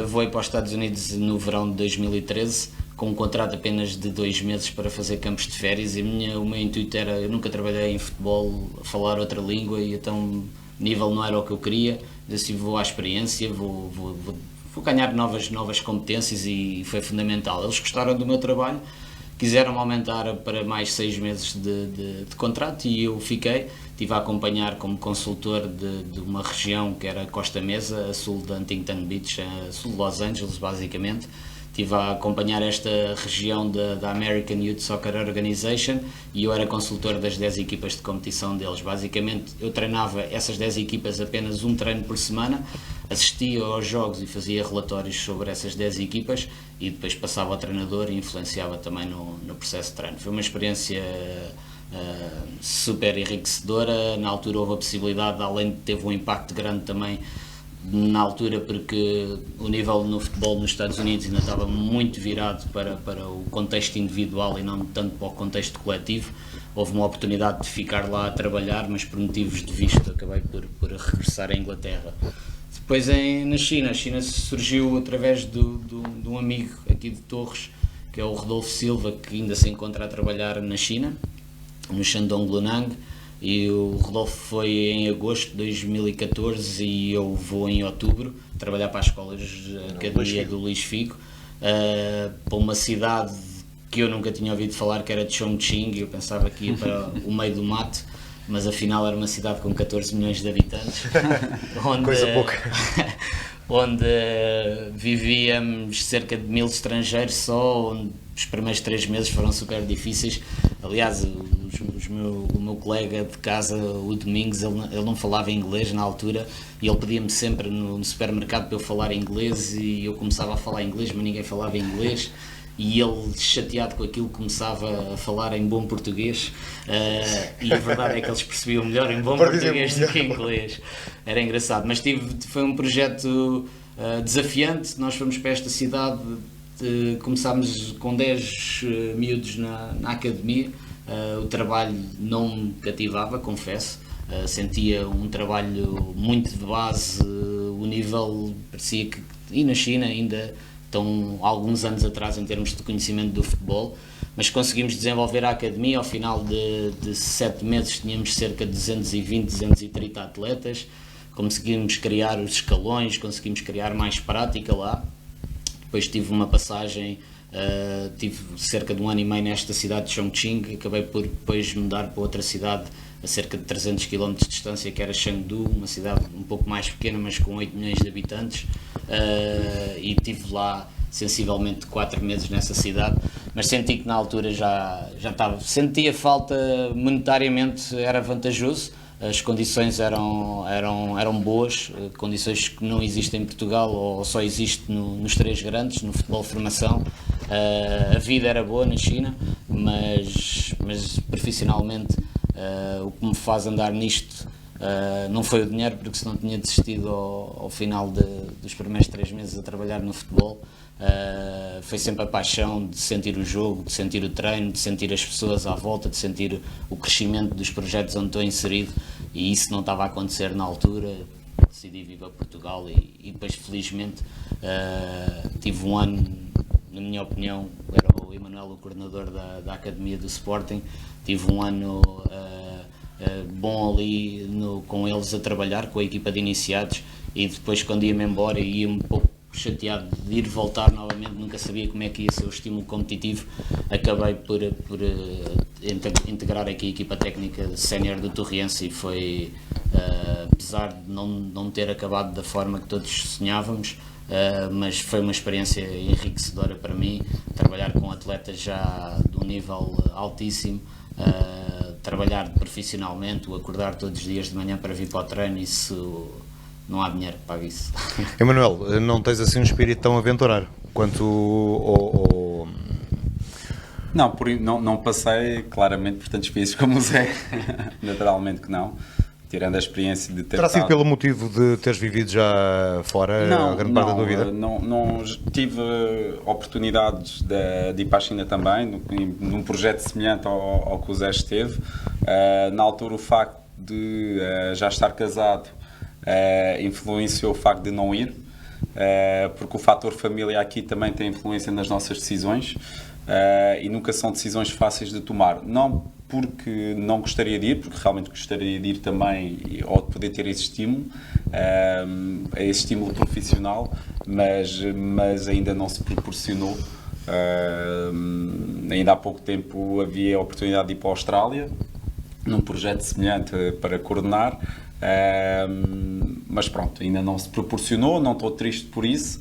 voei para os Estados Unidos no verão de 2013, com um contrato apenas de 2 meses para fazer campos de férias e o meu intuito era, eu nunca trabalhei em futebol a falar outra língua e então o nível não era o que eu queria, assim, vou à experiência, vou ganhar novas competências e foi fundamental. Eles gostaram do meu trabalho, quiseram-me aumentar para mais 6 meses de contrato e eu fiquei. Estive a acompanhar como consultor de uma região que era Costa Mesa, a sul de Huntington Beach, a sul de Los Angeles, basicamente. Estive a acompanhar esta região da American Youth Soccer Organization e eu era consultor das 10 equipas de competição deles. Basicamente, eu treinava essas 10 equipas apenas um treino por semana, assistia aos jogos e fazia relatórios sobre essas 10 equipas e depois passava ao treinador e influenciava também no processo de treino. Foi uma experiência super enriquecedora. Na altura houve a possibilidade, além de teve um impacto grande também na altura, porque o nível no futebol nos Estados Unidos ainda estava muito virado para o contexto individual e não tanto para o contexto coletivo. Houve uma oportunidade de ficar lá a trabalhar, mas por motivos de visto acabei por regressar à Inglaterra. Depois na China, a China surgiu através de um amigo aqui de Torres, que é o Rodolfo Silva, que ainda se encontra a trabalhar na China, no Shandong Lunang. e o Rodolfo foi em agosto de 2014 e eu vou em outubro trabalhar para as escolas de academia do Luís Figo, para uma cidade que eu nunca tinha ouvido falar, que era de Chongqing. Eu pensava que ia para o meio do mato, mas afinal era uma cidade com 14 milhões de habitantes, onde, coisa pouca. onde vivíamos cerca de 1000 estrangeiros só, onde os primeiros 3 meses foram super difíceis. Aliás, o meu colega de casa, o Domingos, ele não falava inglês na altura e ele pedia-me sempre no supermercado para eu falar inglês, e eu começava a falar inglês, mas ninguém falava inglês. E ele, chateado com aquilo, começava a falar em bom português, e a verdade é que eles percebiam melhor em bom português do que em inglês. Era engraçado, mas foi um projeto desafiante. Nós fomos para esta cidade, começámos com 10 miúdos na academia. O trabalho não me cativava, confesso. Sentia um trabalho muito de base, o nível parecia que, e na China ainda estão alguns anos atrás em termos de conhecimento do futebol, mas conseguimos desenvolver a academia. Ao final de 7 meses tínhamos cerca de 220, 230 atletas, conseguimos criar os escalões, conseguimos criar mais prática lá. Depois tive uma passagem, tive cerca de 1 ano e meio nesta cidade de Chongqing, acabei por depois mudar para outra cidade a cerca de 300 km de distância, que era Chengdu, uma cidade um pouco mais pequena, mas com 8 milhões de habitantes, e tive lá sensivelmente 4 meses nessa cidade, mas senti que na altura já estava, sentia falta. Monetariamente era vantajoso, as condições eram boas, condições que não existem em Portugal ou só existe nos 3 grandes, no futebol formação. A vida era boa na China, mas profissionalmente o que me faz andar nisto não foi o dinheiro, porque senão tinha desistido ao final dos primeiros 3 meses a trabalhar no futebol. Foi sempre a paixão de sentir o jogo, de sentir o treino, de sentir as pessoas à volta, de sentir o crescimento dos projetos onde estou inserido, e isso não estava a acontecer na altura. Decidi vir para Portugal e depois, felizmente, tive um ano, na minha opinião, era o Emanuel o coordenador da Academia do Sporting, tive um ano bom ali com eles a trabalhar, com a equipa de iniciados, e depois, quando ia-me embora, ia um pouco chateado de ir voltar novamente, nunca sabia como é que ia ser o estímulo competitivo. Acabei por integrar aqui a equipa técnica sénior do Torriense, e foi, apesar de não ter acabado da forma que todos sonhávamos, mas foi uma experiência enriquecedora para mim, trabalhar com atletas já de um nível altíssimo, trabalhar profissionalmente, o acordar todos os dias de manhã para vir para o treino. Isso não há dinheiro que pague isso. Emanuel, não tens assim um espírito tão aventureiro quanto Não passei claramente por tantos países como o Zé. Naturalmente que não. Tirando a experiência de ter Terá sido pelo motivo de teres vivido já fora a grande parte da tua vida? Não tive oportunidades de ir para a China também, num projeto semelhante ao que o Zé esteve. Na altura, o facto de já estar casado influenciou o facto de não ir, porque o fator família aqui também tem influência nas nossas decisões, e nunca são decisões fáceis de tomar. Não porque não gostaria de ir, porque realmente gostaria de ir também, ou de poder ter esse estímulo profissional, mas ainda não se proporcionou. Ainda há pouco tempo havia a oportunidade de ir para a Austrália, num projeto semelhante para coordenar, mas pronto, ainda não se proporcionou. Não estou triste por isso.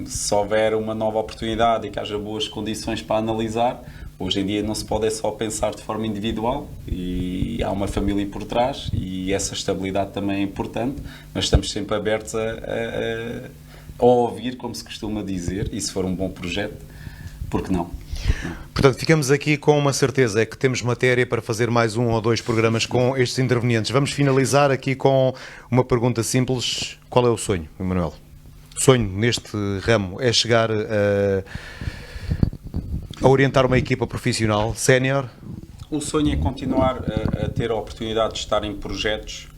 Se houver uma nova oportunidade e que haja boas condições para analisar, hoje em dia não se pode só pensar de forma individual, e há uma família por trás, e essa estabilidade também é importante, mas estamos sempre abertos a ouvir, como se costuma dizer, e se for um bom projeto, por que não? Portanto, ficamos aqui com uma certeza, é que temos matéria para fazer mais 1 ou 2 programas com estes intervenientes. Vamos finalizar aqui com uma pergunta simples. Qual é o sonho, Emanuel? O sonho neste ramo é chegar a orientar uma equipa profissional, sénior? O sonho é continuar a ter a oportunidade de estar em projetos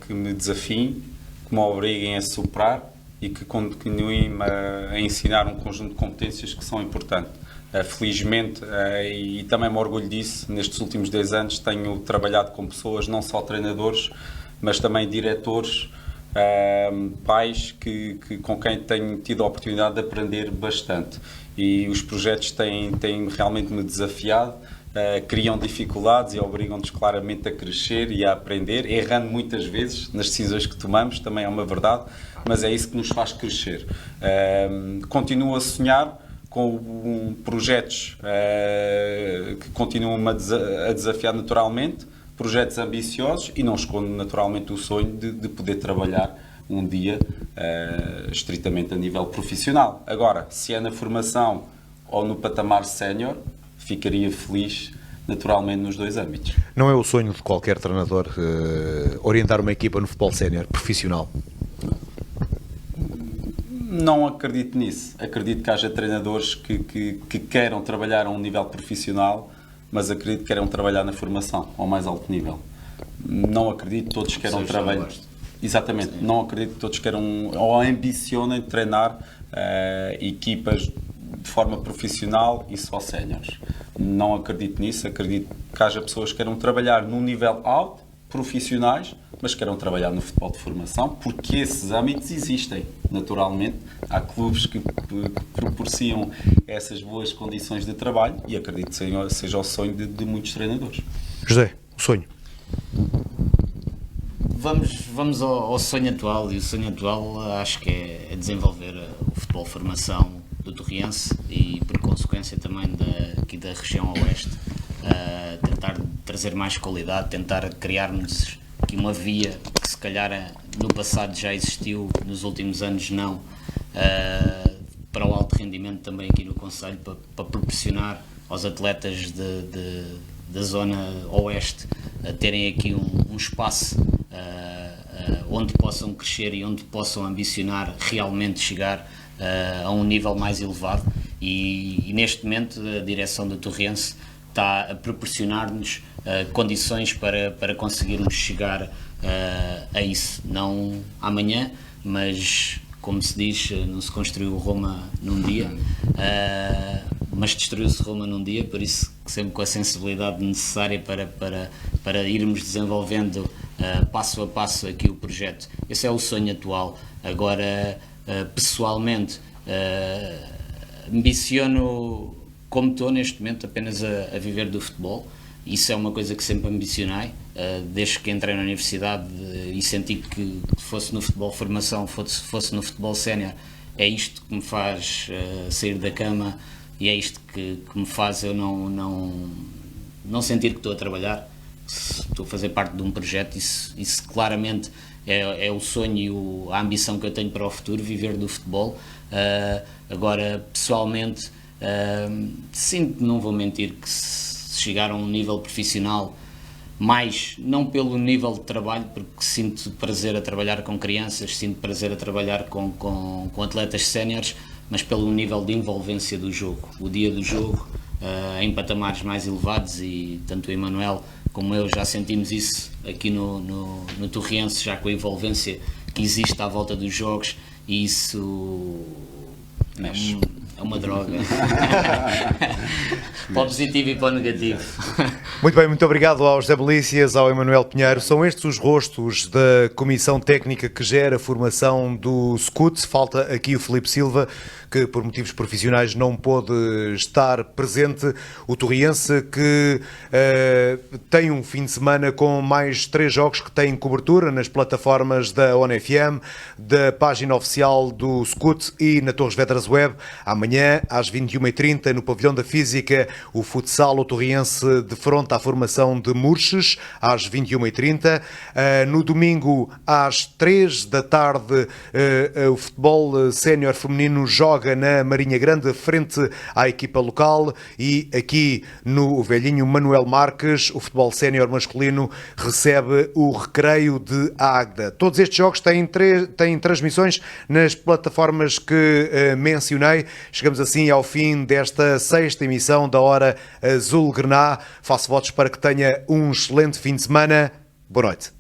que me desafiem, que me obriguem a superar e que continuem a ensinar um conjunto de competências que são importantes. Felizmente, e também me orgulho disso, nestes últimos 10 anos tenho trabalhado com pessoas, não só treinadores, mas também diretores, pais com quem tenho tido a oportunidade de aprender bastante. E os projetos têm realmente me desafiado, criam dificuldades e obrigam-nos claramente a crescer e a aprender, errando muitas vezes nas decisões que tomamos, também é uma verdade, mas é isso que nos faz crescer. Continuo a sonhar com projetos que continuam a desafiar naturalmente, projetos ambiciosos, e não escondo naturalmente o sonho de poder trabalhar um dia estritamente a nível profissional. Agora, se é na formação ou no patamar sénior, ficaria feliz naturalmente nos dois âmbitos. Não é o sonho de qualquer treinador orientar uma equipa no futebol sénior profissional? Não acredito nisso. Acredito que haja treinadores que queiram trabalhar a um nível profissional, mas acredito que queiram trabalhar na formação, ao mais alto nível. Não acredito que todos queiram trabalhar. Exatamente. Sim. Não acredito que todos queiram ou ambicionem treinar equipas de forma profissional e só séniores. Não acredito nisso. Acredito que haja pessoas que queiram trabalhar num nível alto, profissionais, mas queiram trabalhar no futebol de formação, porque esses âmbitos existem, naturalmente. Há clubes que proporcionam essas boas condições de trabalho e acredito que seja o sonho de muitos treinadores. José, o sonho? Vamos ao sonho atual, e o sonho atual acho que é desenvolver o futebol de formação do Torriense e, por consequência, também aqui da região oeste. Tentar trazer mais qualidade, tentar criarmos aqui uma via que se calhar no passado já existiu, nos últimos anos não, para o alto rendimento também aqui no concelho, para proporcionar aos atletas da zona oeste terem aqui um espaço onde possam crescer e onde possam ambicionar realmente chegar a um nível mais elevado, e neste momento a direção do Torriense está a proporcionar-nos condições para conseguirmos chegar a isso. Não amanhã, mas, como se diz, não se construiu Roma num dia, mas destruiu-se Roma num dia, por isso sempre com a sensibilidade necessária para irmos desenvolvendo passo a passo aqui o projeto. Esse é o sonho atual. Agora, pessoalmente, ambiciono, como estou neste momento, apenas a viver do futebol. Isso é uma coisa que sempre ambicionei, desde que entrei na universidade e senti que fosse no futebol formação, fosse no futebol sénior. É isto que me faz sair da cama e é isto que me faz eu não sentir que estou a trabalhar. Estou a fazer parte de um projeto, isso claramente é o sonho e a ambição que eu tenho para o futuro, viver do futebol. Agora, pessoalmente, sinto, não vou mentir, que se chegar a um nível profissional, mais, não pelo nível de trabalho, porque sinto prazer a trabalhar com crianças, sinto prazer a trabalhar com atletas séniores, mas pelo nível de envolvência do jogo, o dia do jogo, em patamares mais elevados, e tanto o Emanuel como eu já sentimos isso aqui no Torriense, já com a envolvência que existe à volta dos jogos, e isso é uma droga. Para o positivo e para o negativo. Muito bem, muito obrigado ao José Belícias, ao Emanuel Pinheiro. São estes os rostos da comissão técnica que gera a formação do SCUT. Falta aqui o Filipe Silva, que por motivos profissionais não pôde estar presente. O Torriense, que tem um fim de semana com mais 3 jogos que têm cobertura nas plataformas da ONFM, da página oficial do SCUT e na Torres Vedras Web. Amanhã, às 21h30, no Pavilhão da Física, o futsal o Torriense defronta a formação de Murches, às 21h30. No domingo, às 3 da tarde, o futebol sénior feminino joga na Marinha Grande, frente à equipa local, e aqui no Velhinho Manuel Marques, o futebol sénior masculino recebe o Recreio de Águeda. Todos estes jogos têm transmissões nas plataformas que mencionei. Chegamos assim ao fim desta 6ª emissão da Hora Azul-Grená. Faço votos para que tenha um excelente fim de semana. Boa noite.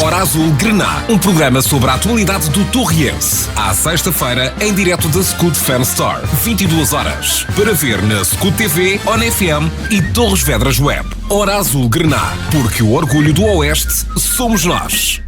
Hora Azul Grená, um programa sobre a atualidade do Torriense. À sexta-feira, em direto da Scoot Fan Store, 22 horas. Para ver na Scoot TV, ON FM e Torres Vedras Web. Hora Azul Grená, porque o orgulho do Oeste somos nós.